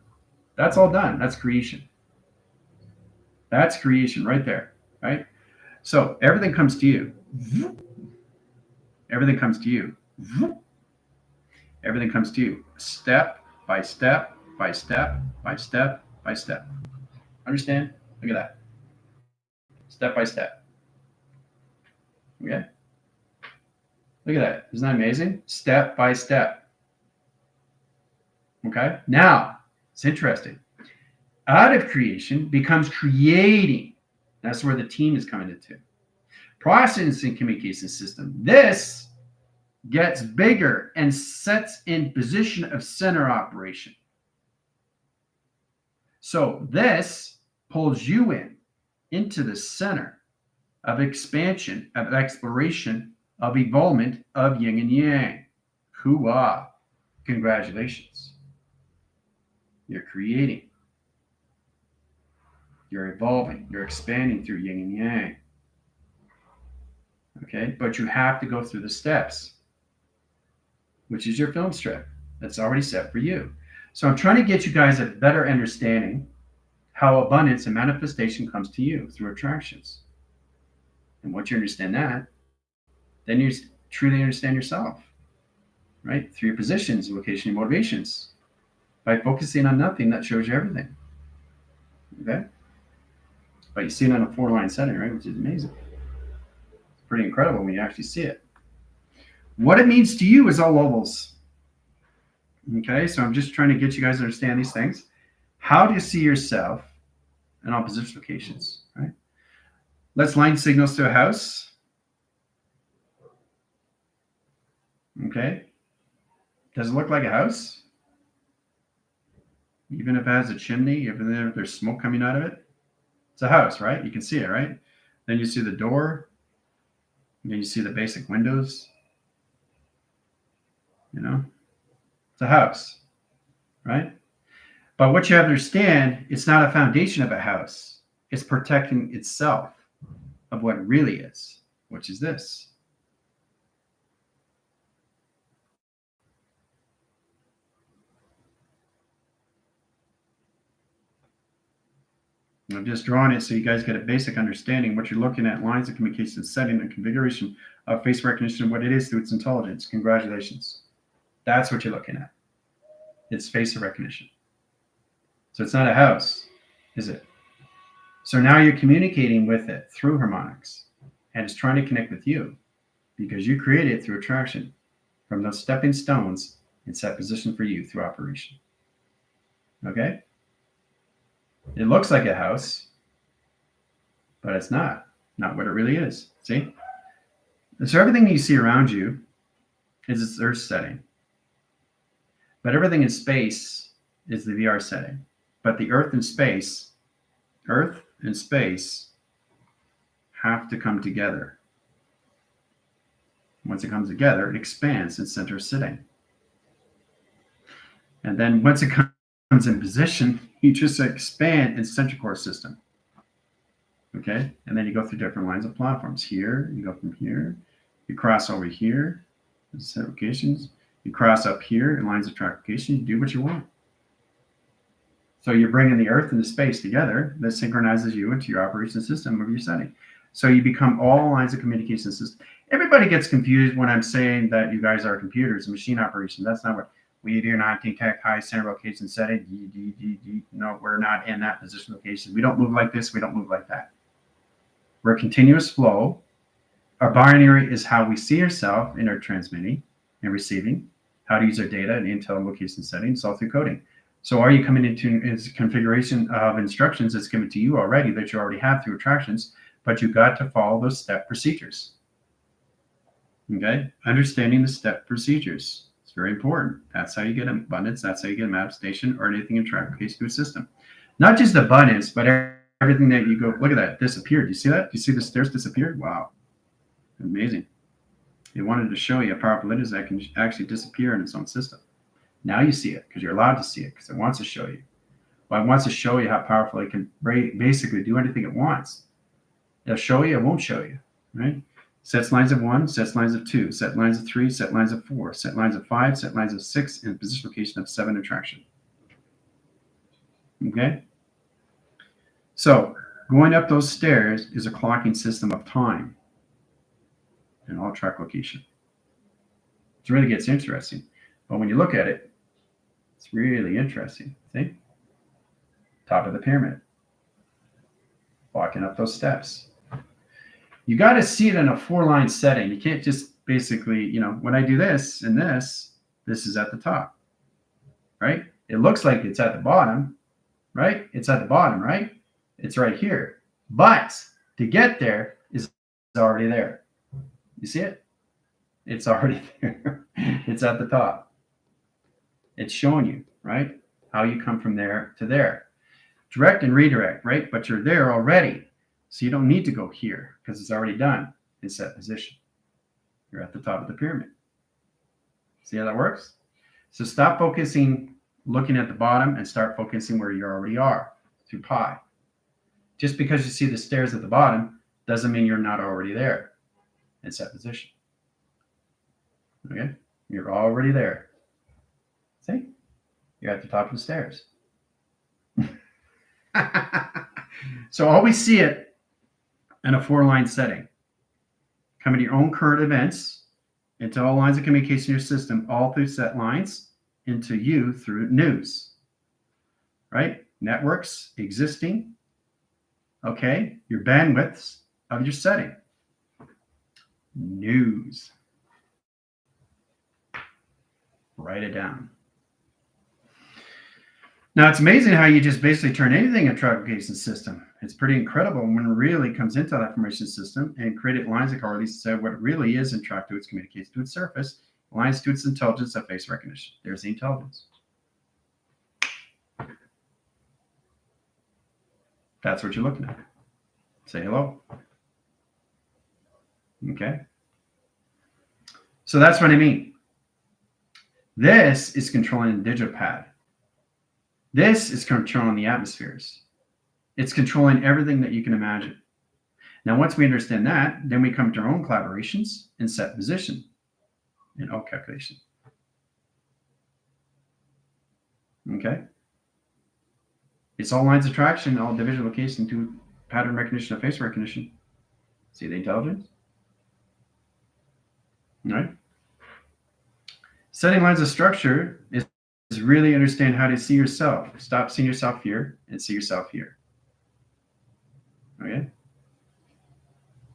That's all done. That's creation. That's creation right there, right? So everything comes to you. Everything comes to you. Everything comes to you. Step by step, by step, by step, by step. Understand? Look at that. Step by step. Okay? Look at that. Isn't that amazing? Step by step. Okay? Now, it's interesting. Out of creation becomes creating. That's where the team is coming into. Processing communication system. This gets bigger and sets in position of center operation. So this pulls you into the center of expansion, of exploration, of evolvement, of yin and yang. Hoo-ah. Congratulations. You're creating. You're evolving. You're expanding through yin and yang. Okay, but you have to go through the steps, which is your film strip that's already set for you. So I'm trying to get you guys a better understanding how abundance and manifestation comes to you through attractions. And once you understand that, then you truly understand yourself, right? Through your positions, location, and motivations. By focusing on nothing, that shows you everything. Okay? But you see it on a 4-line setting, right? Which is amazing. It's pretty incredible when you actually see it. What it means to you is all levels. Okay, so I'm just trying to get you guys to understand these things. How do you see yourself in all position locations, right? Let's line signals to a house. Okay. Does it look like a house? Even if it has a chimney, even if there's smoke coming out of it? It's a house, right? You can see it, right? Then you see the door. You see the basic windows, you know, it's a house, right? But what you have to understand, it's not a foundation of a house. It's protecting itself of what it really is, which is this. I've just drawn it so you guys get a basic understanding. What you're looking at, lines of communication, setting, and configuration of face recognition, and what it is through its intelligence. Congratulations. That's what you're looking at. It's face recognition. So it's not a house, is it? So now you're communicating with it through harmonics, and it's trying to connect with you because you created it through attraction from those stepping stones in set position for you through operation. Okay? It looks like a house, but it's not what it really is. See? And so everything you see around you is its earth setting. But everything in space is the VR setting. But the earth and space have to come together. Once it comes together, it expands in center sitting. And then once it comes in position, you just expand in central core system. Okay? And then you go through different lines of platforms. Here, you go from here, you cross over here, set locations, you cross up here in lines of trackification, you do what you want. So you're bringing the earth and the space together that synchronizes you into your operation system of your setting. So you become all lines of communication system. Everybody gets confused when I'm saying that you guys are computers and machine operation. That's not what we do. Not tech high center location setting. No, we're not in that position location. We don't move like this. We don't move like that. We're a continuous flow. Our binary is how we see ourselves in our transmitting and receiving, how to use our data and intel location settings, all through coding. So are you coming into a configuration of instructions that's given to you already that you already have through attractions, but you've got to follow those step procedures. Okay? Understanding the step procedures. It's very important. That's how you get abundance. That's how you get manifestation or anything in track case to a system. Not just abundance, but everything that you go, look at that, disappeared. Do you see that? Do you see the stairs disappeared? Wow. Amazing. It wanted to show you how powerful it is that can actually disappear in its own system. Now you see it because you're allowed to see it because it wants to show you. Well, it wants to show you how powerful it can basically do anything it wants. It'll show you, it won't show you, right? Sets lines of 1, sets lines of 2, set lines of 3, set lines of 4, set lines of 5, set lines of 6, and position location of 7 attraction. Okay? So going up those stairs is a clocking system of time and all track location. It really gets interesting. But when you look at it, it's really interesting. See? Top of the pyramid. Walking up those steps. You got to see it in a 4-line setting. You can't just basically, when I do this and this is at the top, right? It looks like it's at the bottom, right? It's at the bottom, right? It's right here. But to get there is already there. You see it? It's already there. It's at the top. It's showing you, right? How you come from there to there. Direct and redirect, right? But you're there already. So you don't need to go here because it's already done in set position. You're at the top of the pyramid. See how that works? So stop focusing, looking at the bottom, and start focusing where you already are through pi. Just because you see the stairs at the bottom doesn't mean you're not already there in set position. Okay? You're already there. See? You're at the top of the stairs. So always see it in a 4-line setting. Come into your own current events, into all lines of communication in your system, all through set lines, into you through news. Right? Networks existing. Okay? Your bandwidths of your setting. News. Write it down. Now, it's amazing how you just basically turn anything into a traffication system. It's pretty incredible when it really comes into that information system and created lines of correlation to say what it really is and track to its communication to its surface, lines to its intelligence of face recognition. There's the intelligence. That's what you're looking at. Say hello. Okay. So that's what I mean. This is controlling the digital pad. This is controlling the atmospheres. It's controlling everything that you can imagine. Now, once we understand that, then we come to our own collaborations and set position and O calculation. Okay? It's all lines of traction, all division location to pattern recognition of face recognition. See the intelligence? All right? Setting lines of structure is really understand how to see yourself. Stop seeing yourself here and see yourself here. Okay?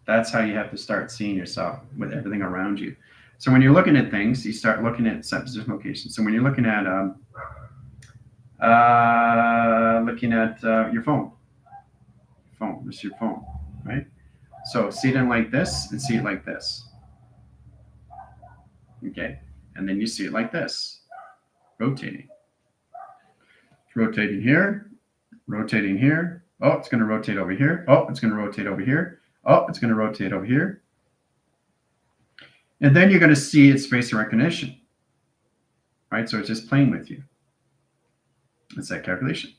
That's how you have to start seeing yourself with everything around you. So when you're looking at things, you start looking at set position location. So when you're looking at your phone, this is your phone, right? So see it in like this and see it like this. Okay, and then you see it like this, rotating. It's rotating here, rotating here. Oh, it's going to rotate over here. Oh, it's going to rotate over here. Oh, it's going to rotate over here. And then you're going to see its face recognition, right? So it's just playing with you. It's that calculation.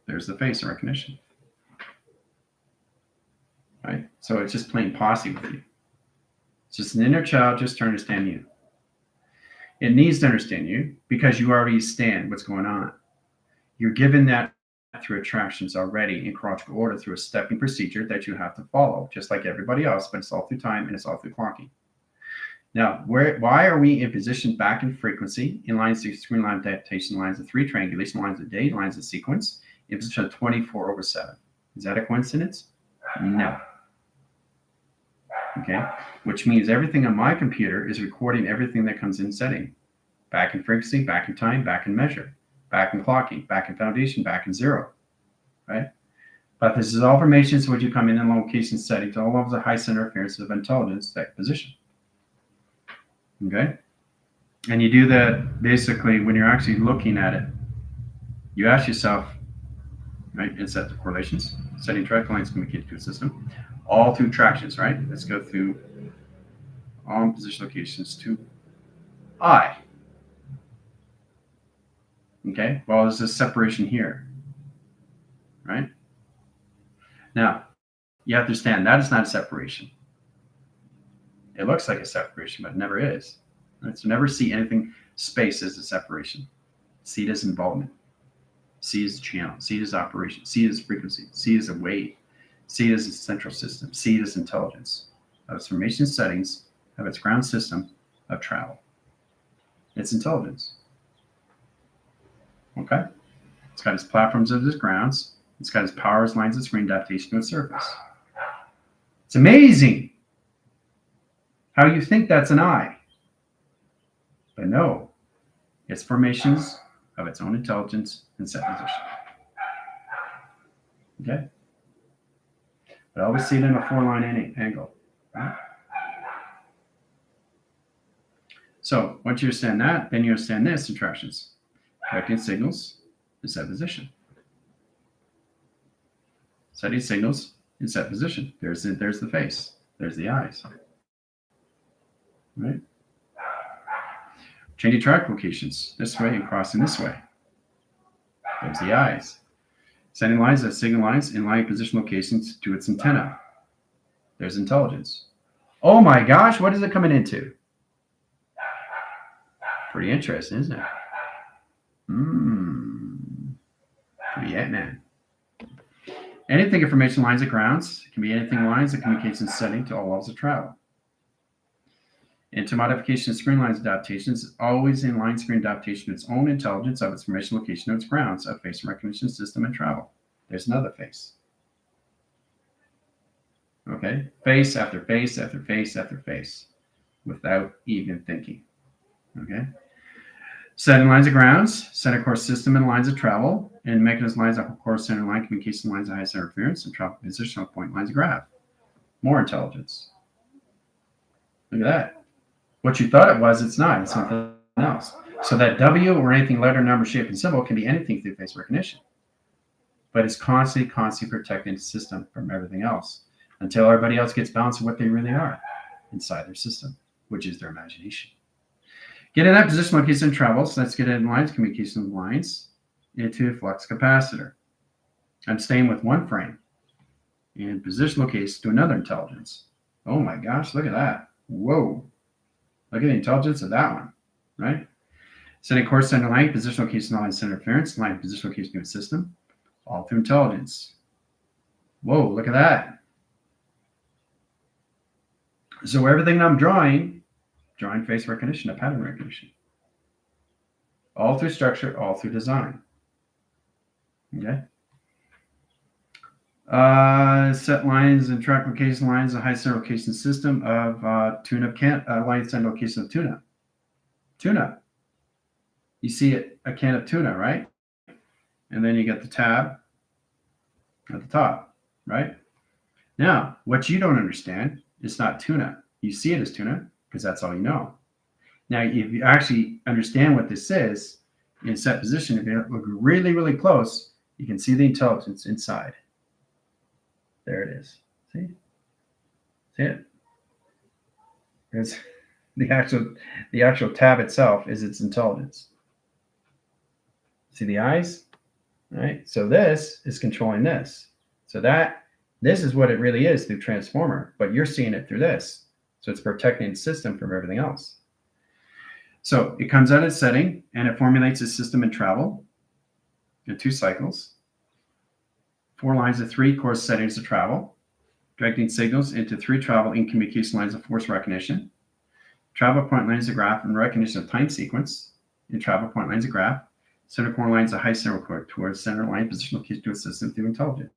There's the face recognition, right? So it's just playing posse with you. It's just an inner child just to understand you. It needs to understand you because you already understand what's going on. You're given that through attractions already in chronological order through a stepping procedure that you have to follow, just like everybody else, but it's all through time and it's all through clocking. Now, why are we in position back in frequency, in lines of screen line adaptation, lines of 3 triangulation, lines of date, lines of sequence, in position of 24/7? Is that a coincidence? No. Okay, which means everything on my computer is recording everything that comes in setting. Back in frequency, back in time, back in measure, back in clocking, back in foundation, back in zero, right? But this is all information, so when you come in location setting to all of the high center appearance of intelligence, that position. Okay? And you do that basically when you're actually looking at it. You ask yourself, right, and set the correlations, setting track lines communicate to a system, all through tractions, right? Let's go through all position locations to I. Okay, well, there's this separation here, right? Now, you have to understand that is not a separation. It looks like a separation, but it never is. Right? So never see anything space as a separation. See it as involvement. See it as a channel. See it as operation. See it as frequency. See it as a wave. See it as a central system. See it as intelligence of its formation settings, of its ground system of travel. It's intelligence. Okay? It's got its platforms as its grounds. It's got its powers, lines, and screen adaptation to its surface. It's amazing how you think that's an I. But no, it's formations of its own intelligence and set position. Okay? But always see it in a 4-line angle. Right? So once you understand that, then you understand this attractions. Correcting signals and set position. Setting signals and set position. There's the face. There's the eyes. Right? Changing track locations this way and crossing this way. There's the eyes. Sending lines as signal lines in line position locations to its antenna. There's intelligence. Oh my gosh, what is it coming into? Pretty interesting, isn't it? Yeah, man. Anything information lines of grounds. It can be anything lines that communicates in setting to all levels of travel. Into modification of screen lines adaptations, always in line screen adaptation of its own intelligence of its formation location of its grounds of face recognition system and travel. There's another face. Okay? Face after face after face after face without even thinking. Okay? Setting lines of grounds, center course system and lines of travel, and mechanism lines of course center line, communication lines of high center interference, and travel positional point lines of graph. More intelligence. Look at that. What you thought it was, it's not. It's something else. So that W or anything letter, number, shape, and symbol can be anything through face recognition. But it's constantly protecting the system from everything else until everybody else gets balanced with what they really are inside their system. which is their imagination. Get in that position location and travel. So let's get in lines, communication lines into flux capacitor. I'm staying with one frame and position location to another intelligence. Oh my gosh, look at that. Whoa. Look at the intelligence of that one, right? Setting course center line, position location line center interference, line position location to a system, all through intelligence. Whoa, look at that. So everything I'm drawing face recognition, a pattern recognition. All through structure, all through design. Okay. Set lines and track location lines, a high center location system of tune-up line center location of tune-up. Tune-up. You see it, a can of tuna, right? And then you get the tab at the top, right? Now, what you don't understand, it's not tuna. You see it as tuna because that's all you know. Now, if you actually understand what this is in set position, if you look really, really close, you can see the intelligence inside. There it is. See? See it? It's the actual tab itself is its intelligence. See the eyes? All right. So this is controlling this. So this is what it really is through transformer, but you're seeing it through this. So it's protecting the system from everything else. So it comes out at setting and it formulates a system in travel in 2 cycles. 4 lines of 3 course settings of travel, directing signals into 3 travel in communication lines of force recognition, travel point lines of graph and recognition of time sequence, in travel point lines of graph, center core lines of high center core towards center line positional keys to a system through intelligence.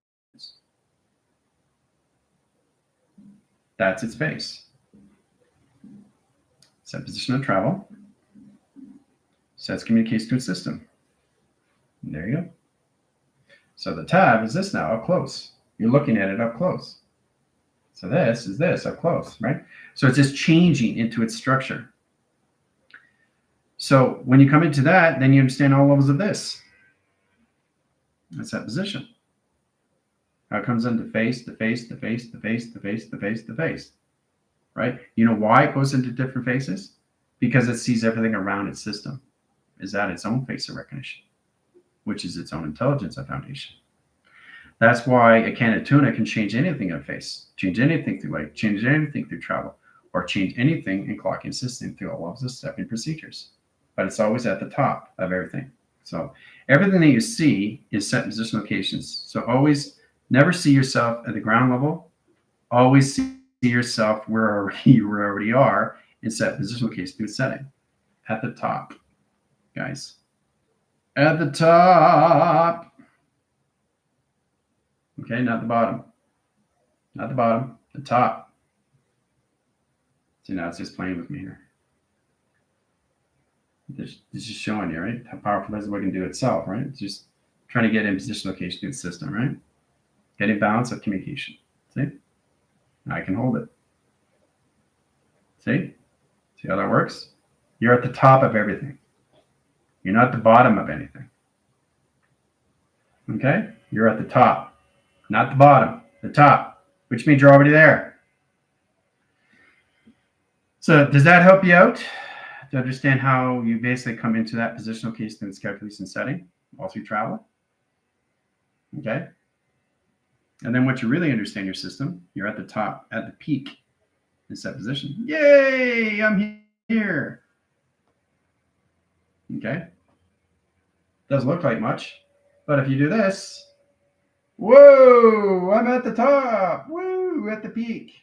That's its base. Set position of travel, sets communication to a system. And there you go. So the tab is this now up close. You're looking at it up close. So this is this up close, right? So it's just changing into its structure. So when you come into that, then you understand all levels of this. That's that position. How it comes into face, the face, the face, the face, the face, the face, the face, right? You know why it goes into different faces? Because it sees everything around its system. Is that its own face of recognition, which is its own intelligence of foundation. That's why a can of tuna can change anything in a face, change anything through light, change anything through travel, or change anything in clocking system through all levels of stepping procedures. But it's always at the top of everything. So everything that you see is set position locations. So always never see yourself at the ground level. Always see yourself where you already are in set position location through setting. At the top, guys. At the top. Okay, not the bottom. Not the bottom, the top. See, now it's just playing with me here. This is showing you, right? How powerful this is what it can do itself, right? It's just trying to get in position location to the system, right? Getting balance of communication. See? I can hold it. See? See how that works? You're at the top of everything. You're not the bottom of anything. Okay? You're at the top, not the bottom, the top, which means you're already there. So does that help you out to understand how you basically come into that positional case through its calculation setting, all through travel? Okay? And then once you really understand your system, you're at the top, at the peak in set position. Yay, I'm here. Okay? Doesn't look like much, but if you do this, whoa, I'm at the top. Woo, at the peak.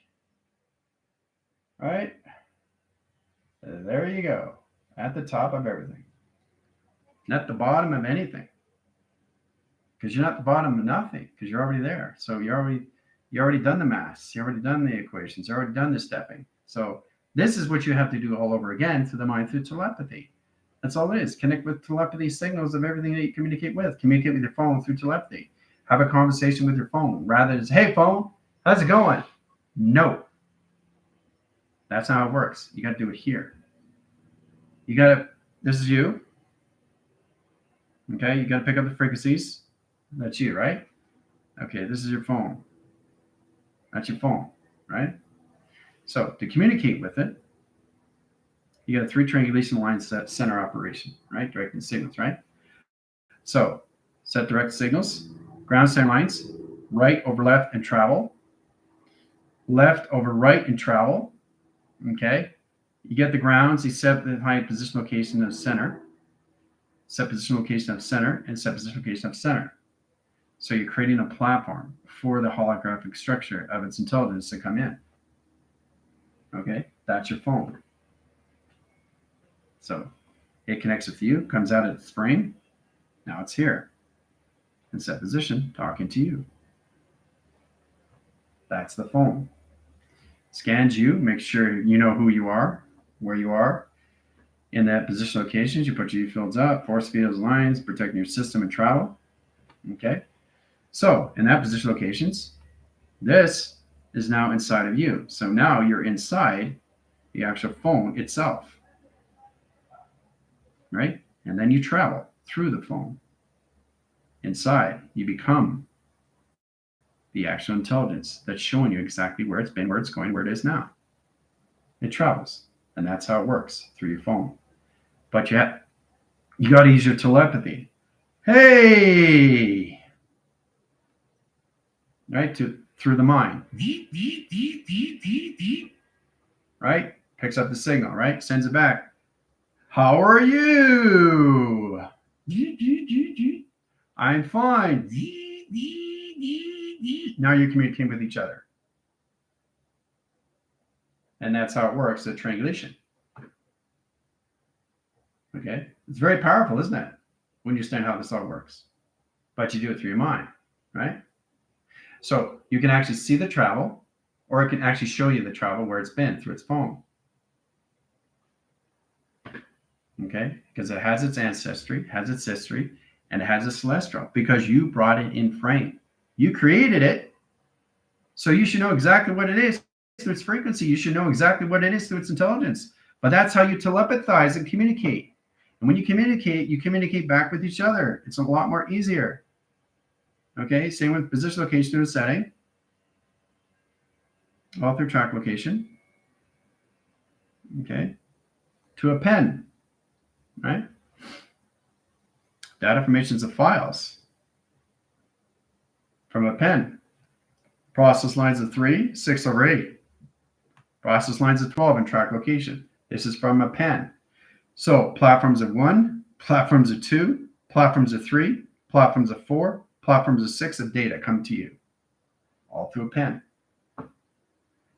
All right? There you go. At the top of everything. Not the bottom of anything. Because you're not the bottom of nothing, because you're already there. So you already done the maths, you already done the equations, you already done the stepping. So this is what you have to do all over again through the mind through telepathy. That's all it is. Connect with telepathy signals of everything that you communicate with. Communicate with your phone through telepathy. Have a conversation with your phone rather than say, hey phone, how's it going? No. That's how it works. You got to do it here. You got to, this is you. Okay, you got to pick up the frequencies. That's you, right? Okay, this is your phone. That's your phone, right? So to communicate with it, You got a 3 triangulation line set center operation, right? Directing signals, right? So set direct signals, ground center lines, right over left and travel, left over right and travel. Okay. You get the grounds, you set the high position location of center, set position location of center, and set position location of center. So you're creating a platform for the holographic structure of its intelligence to come in. Okay, that's your phone. So it connects with you, comes out of its frame. Now it's here in set position, talking to you. That's the phone. Scans you, makes sure you know who you are, where you are. In that position locations, you put your fields up, force fields, lines, protecting your system and travel. Okay. So in that position locations, this is now inside of you. So now you're inside the actual phone itself, right? And then you travel through the phone. Inside, you become the actual intelligence that's showing you exactly where it's been, where it's going, where it is now. It travels, and that's how it works through your phone. But you got to use your telepathy. Hey! Right? Through the mind. Right? Picks up the signal, right? Sends it back. How are you? I'm fine. Now you're communicating with each other. And that's how it works, the triangulation. Okay? It's very powerful, isn't it? When you understand how this all works. But you do it through your mind, right? So you can actually see the travel, or it can actually show you the travel where it's been through its phone. Okay? Because it has its ancestry, has its history, and it has a celestial, because you brought it in frame. You created it, so you should know exactly what it is through its frequency. You should know exactly what it is through its intelligence. But that's how you telepathize and communicate. And when you communicate back with each other. It's a lot more easier. Okay, same with position, location, and setting. All through track location. Okay, to a pen, right? Data formations of files from a pen. Process lines of 3, 6 over 8. Process lines of 12 in track location. This is from a pen. So platforms of 1, platforms of 2, platforms of 3, platforms of 4, platforms of 6 of data come to you, all through a pen.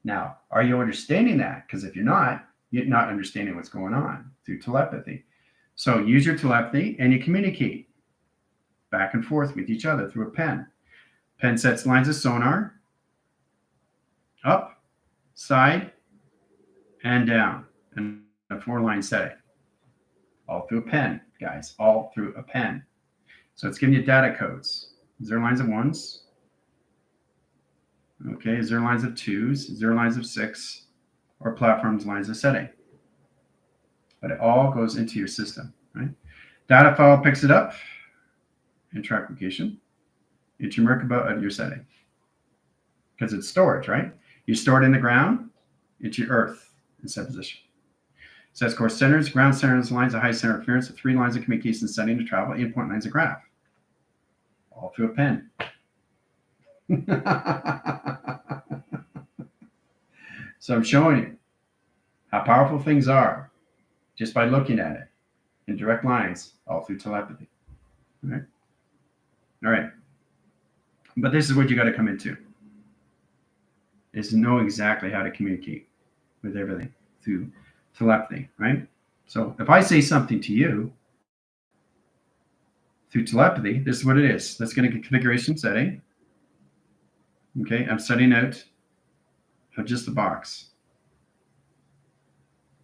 Now, are you understanding that? Because if you're not understanding what's going on through telepathy. So use your telepathy and you communicate back and forth with each other through a pen. Pen sets lines of sonar, up, side, and down, and a 4-line setting. All through a pen, guys, all through a pen. So it's giving you data codes. Is there lines of 1s? Okay, is there lines of 2s? Is there lines of 6? Or platforms, lines of setting? But it all goes into your system, right? Data file picks it up in track location into Merkaba of your setting. Because it's storage, right? You store it in the ground, into your earth in set position. Sets course centers, ground centers, lines of high center interference, 3 lines of communication setting to travel, 8 point lines of graph. All through a pen. So I'm showing you how powerful things are just by looking at it in direct lines, all through telepathy. All right. All right. But this is what you got to come into, is to know exactly how to communicate with everything through telepathy, right? So if I say something to you through telepathy, this is what it is. Let's get a configuration setting. Okay, I'm setting out of just a box.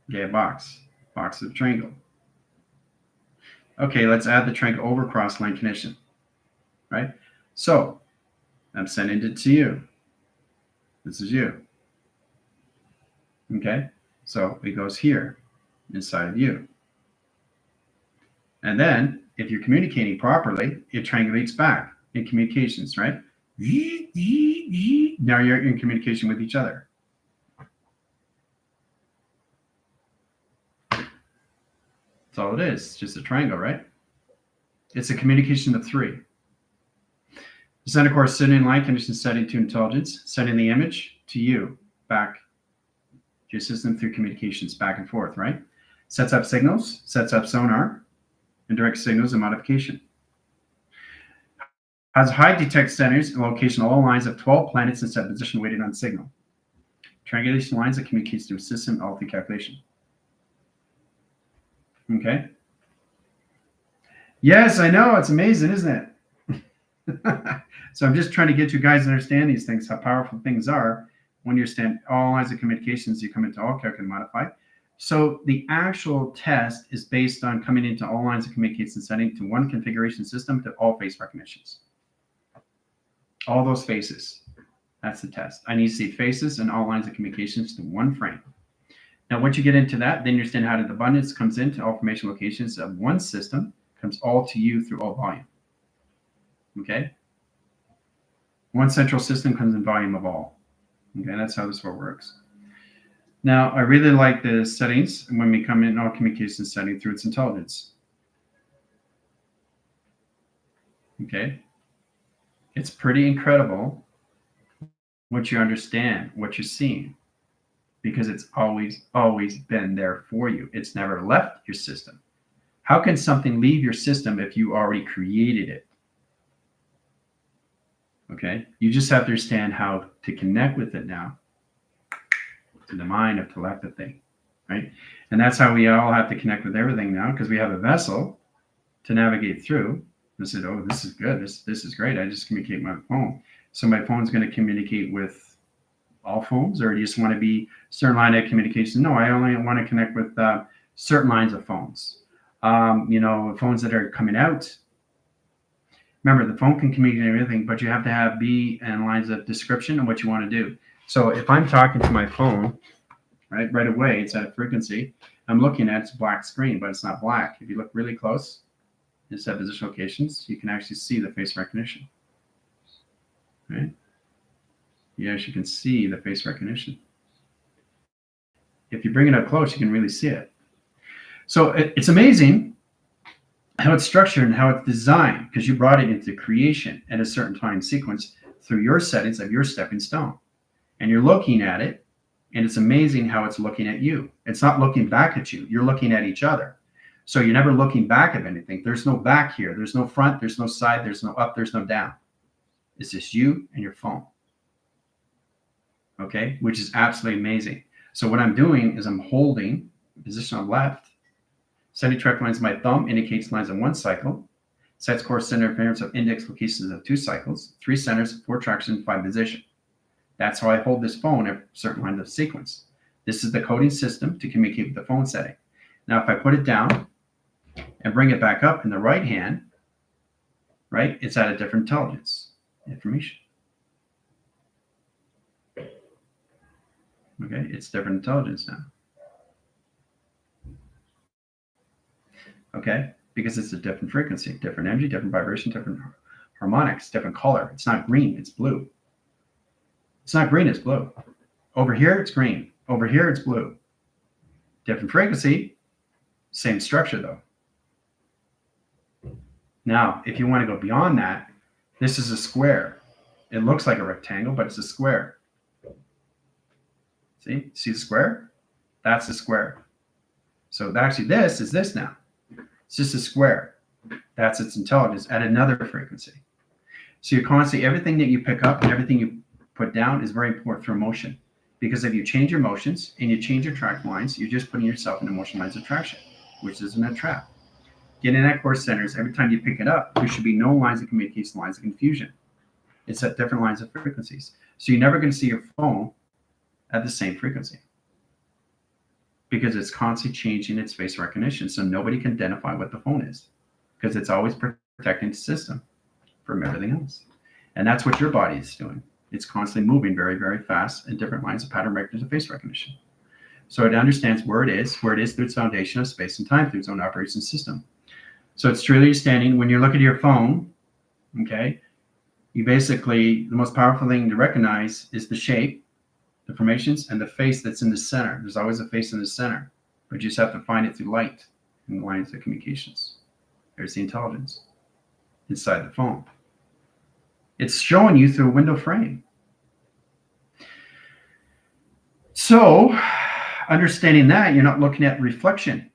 Okay, a box of triangle. Okay, let's add the triangle over cross line connection, right? So I'm sending it to you. This is you. Okay, so it goes here inside of you. And then if you're communicating properly, it triangulates back in communications, right? Now you're in communication with each other. That's all it is. It's just a triangle, right? It's a communication of three. The center core is sending light conditions setting to intelligence, sending the image to you back to your system through communications back and forth, right? Sets up signals, sets up sonar, and directs signals and modification. Has high detect centers and location all lines of 12 planets and set position weighted on signal. Triangulation lines that communicates to a system all through calculation. Okay. Yes, I know. It's amazing, isn't it? So I'm just trying to get you guys to understand these things, how powerful things are. When you understand all lines of communications, you come into all calculate and modify. So the actual test is based on coming into all lines of communication setting to one configuration system to all face recognitions. All those faces. That's the test. I need to see faces and all lines of communications to one frame. Now, once you get into that, then you understand how the abundance comes into all formation locations of one system, comes all to you through all volume. Okay? One central system comes in volume of all. Okay, that's how this works. Now, I really like the settings when we come in all communication setting through its intelligence. Okay? It's pretty incredible what you understand, what you're seeing, because it's always been there for you. It's never left your system. How can something leave your system if you already created it? Okay, you just have to understand how to connect with it now to the mind of telepathy, right? And that's how we all have to connect with everything now, because we have a vessel to navigate through. I said, oh, this is good. This is great. I just communicate with my phone. So my phone's going to communicate with all phones, or do you just want to be certain line of communication? No, I only want to connect with certain lines of phones. Phones that are coming out. Remember, the phone can communicate everything, but you have to have and lines of description and what you want to do. So if I'm talking to my phone, right away, it's at a frequency. I'm looking at it's a black screen, but it's not black. If you look really close, it's at position locations. You can actually see the face recognition. Right? Yes, you can see the face recognition. If you bring it up close, you can really see it. So it's amazing how it's structured and how it's designed, because you brought it into creation at a certain time sequence through your settings of your stepping stone. And you're looking at it, and it's amazing how it's looking at you. It's not looking back at you. You're looking at each other. So you're never looking back at anything. There's no back here. There's no front. There's no side. There's no up. There's no down. It's just you and your phone. Okay, which is absolutely amazing. So what I'm doing is I'm holding position on left. Setting track lines of my thumb indicates lines of one cycle. Sets core center appearance of index locations of 2 cycles, 3 centers, 4 traction, 5 position. That's how I hold this phone at certain lines of sequence. This is the coding system to communicate with the phone setting. Now, if I put it down and bring it back up in the right hand, right, it's at a different intelligence information. Okay, it's different intelligence now. Okay, because it's a different frequency, different energy, different vibration, different harmonics, different color. It's not green, it's blue. It's not green, it's blue. Over here, it's green. Over here, it's blue. Different frequency, same structure though. Now, if you want to go beyond that, this is a square. It looks like a rectangle, but it's a square. See the square? That's the square. So actually this is this now. It's just a square. That's its intelligence at another frequency. So you're constantly, everything that you pick up and everything you put down is very important for emotion. Because if you change your motions and you change your track lines, you're just putting yourself in emotion lines of attraction, which isn't a trap. Getting at core centers, every time you pick it up, there should be no lines of communication, lines of confusion. It's at different lines of frequencies. So you're never going to see your phone at the same frequency, because it's constantly changing its face recognition. So nobody can identify what the phone is, because it's always protecting the system from everything else. And that's what your body is doing. It's constantly moving very, very fast in different lines of pattern recognition and face recognition. So it understands where it is through its foundation of space and time, through its own operation system. So it's truly understanding when you look at your phone, okay, you basically, the most powerful thing to recognize is the shape, the formations, and the face that's in the center. There's always a face in the center, but you just have to find it through light. and lines of communications. There's the intelligence inside the phone. It's showing you through a window frame. So, understanding that, you're not looking at reflection.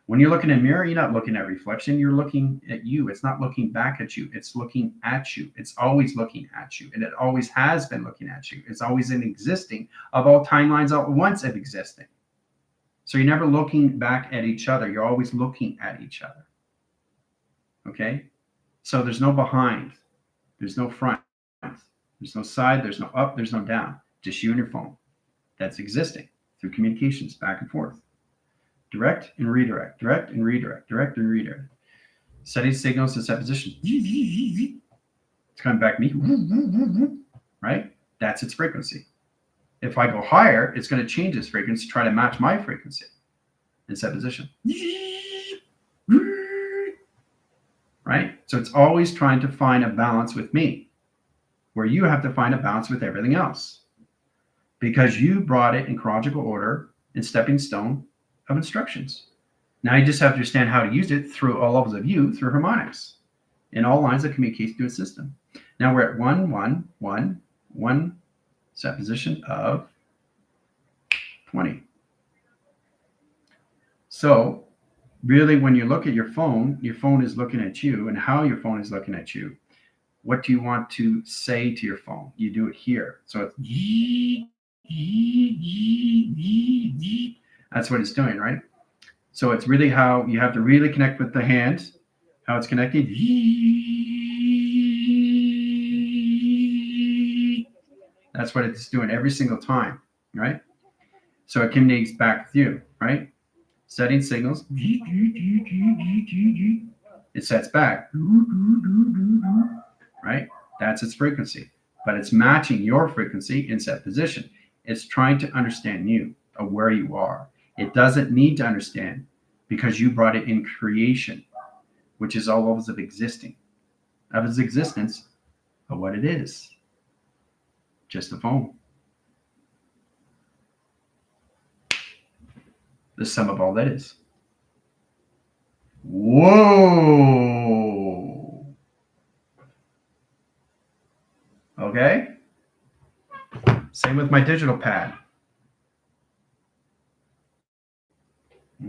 When you're looking in a mirror, you're not looking at reflection. You're looking at you. It's not looking back at you. It's looking at you. It's always looking at you. And it always has been looking at you. It's always in existing of all timelines all at once of existing. So you're never looking back at each other. You're always looking at each other. Okay? So there's no behind. There's no front. There's no side. There's no up. There's no down. Just you and your phone. That's existing through communications back and forth. Direct and redirect, direct and redirect, direct and redirect. Setting signals to set position. It's coming back to me, right? That's its frequency. If I go higher, it's going to change its frequency to try to match my frequency and set position. Right? So it's always trying to find a balance with me, where you have to find a balance with everything else. Because you brought it in chronological order and stepping stone of instructions. Now you just have to understand how to use it through all levels of you, through harmonics, in all lines of communication to a system. Now we're at 1, 1, 1, 1 set position of 20. So really when you look at your phone is looking at you, and how your phone is looking at you. What do you want to say to your phone? You do it here. So it's that's what it's doing, right? So it's really how you have to really connect with the hand, how it's connected. That's what it's doing every single time, right? So it communicates back with you, right? Setting signals. It sets back, right? That's its frequency, but it's matching your frequency in set position. It's trying to understand you, of where you are. It doesn't need to understand because you brought it in creation, which is all levels of existing, of its existence, of what it is. Just a phone. The sum of all that is. Whoa. Okay? Same with my digital pad.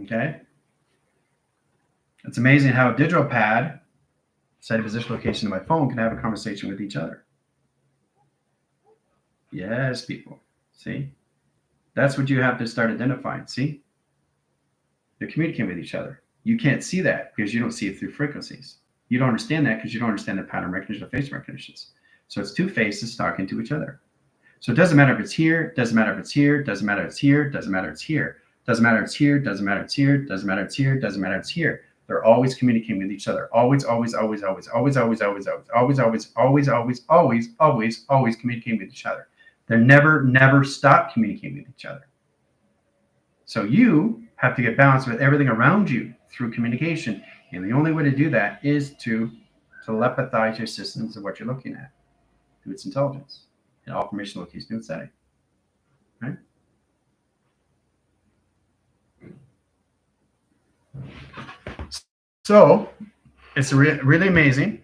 Okay? It's amazing how a digital pad, set a position location of my phone, can have a conversation with each other. Yes, people. See? That's what you have to start identifying. See? They're communicating with each other. You can't see that because you don't see it through frequencies. You don't understand that because you don't understand the pattern recognition of face recognitions. So it's two faces talking to each other. So it doesn't matter if it's here, doesn't matter if it's here, doesn't matter if it's here, doesn't matter if it's here, doesn't matter if it's here, doesn't matter if it's here, doesn't matter if it's here, doesn't matter if it's here. They're always communicating with each other. Always, always, always, always, always, always, always, always, always, always, always, always, always, always, always communicating with each other. They're never stop communicating with each other. So you have to get balanced with everything around you through communication. And the only way to do that is to telepathize your systems of what you're looking at through its intelligence and all information location and setting. Right? So it's really amazing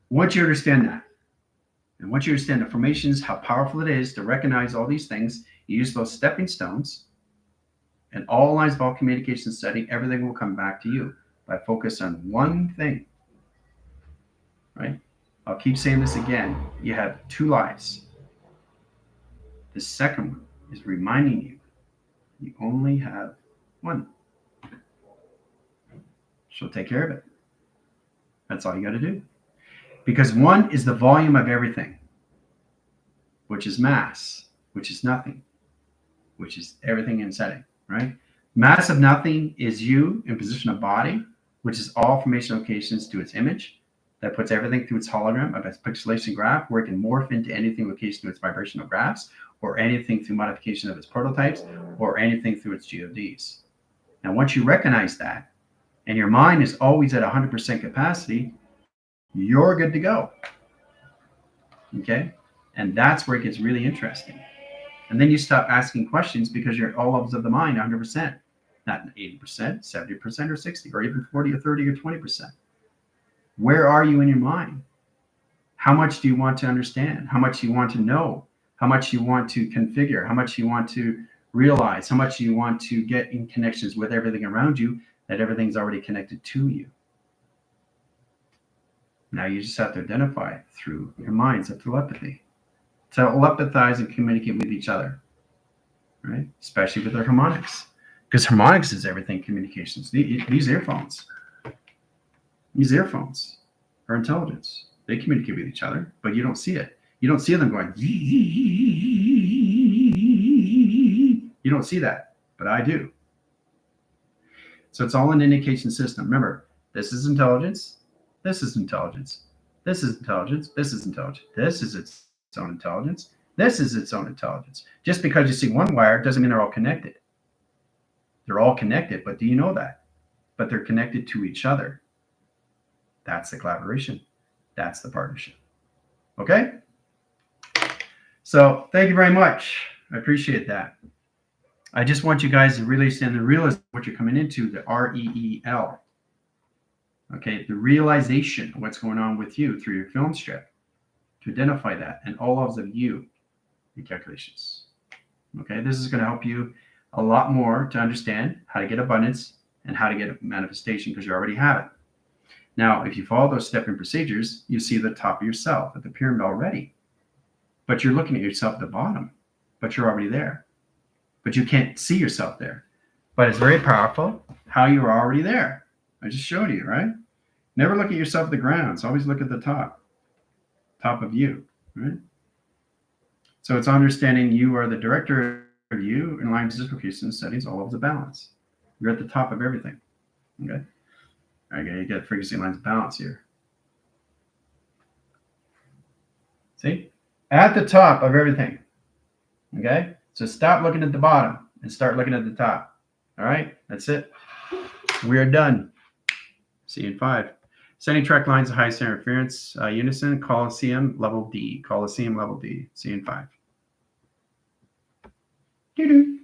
once you understand that. And once you understand the formations, how powerful it is to recognize all these things, you use those stepping stones, and all lines of all communication setting, everything will come back to you by focus on one thing. Right? I'll keep saying this again. You have two lives. The second one is reminding you you only have one. So take care of it. That's all you got to do. Because one is the volume of everything, which is mass, which is nothing, which is everything in setting, right? Mass of nothing is you in position of body, which is all formation locations to its image. That puts everything through its hologram of its pixelation graph, where it can morph into anything location to its vibrational graphs, or anything through modification of its prototypes, or anything through its GODs. Now, once you recognize that, and your mind is always at 100% capacity, you're good to go. Okay? And that's where it gets really interesting. And then you stop asking questions because you're at all levels of the mind 100%. Not 80%, 70%, or 60, or even 40 or 30 or 20%. Where are you in your mind? How much do you want to understand? How much do you want to know? How much you want to configure? How much you want to realize? How much you want to get in connections with everything around you, that everything's already connected to you? Now you just have to identify it through your minds of telepathy. Telepathize and communicate with each other, right? Especially with their harmonics. Because harmonics is everything communications. These earphones are intelligence. They communicate with each other, but you don't see it. You don't see them going. You don't see that, but I do. So it's all an indication system. Remember, this is intelligence. This is intelligence. This is intelligence. This is intelligence. This is its own intelligence. This is its own intelligence. Just because you see one wire doesn't mean they're all connected. They're all connected, but do you know that? But they're connected to each other. That's the collaboration. That's the partnership. Okay? So thank you very much. I appreciate that. I just want you guys to really understand the realism of what you're coming into, the REEL. Okay, the realization of what's going on with you through your film strip, to identify that, and all of you, your calculations. Okay, this is going to help you a lot more to understand how to get abundance and how to get a manifestation, because you already have it. Now, if you follow those stepping procedures, you see the top of yourself at the pyramid already. But you're looking at yourself at the bottom, but you're already there. But you can't see yourself there. But it's very powerful how you're already there. I just showed you, right? Never look at yourself at the ground. So always look at the top of you, right? So it's understanding you are the director of you in line with location settings, all of the balance. You're at the top of everything. Okay. Okay, you get frequency lines of balance here. See? At the top of everything. Okay? So stop looking at the bottom and start looking at the top. All right? That's it. We're done. See you in 5. Sending track lines of highest interference, unison, Coliseum, level D. Coliseum, level D. See you in 5. Doo-doo.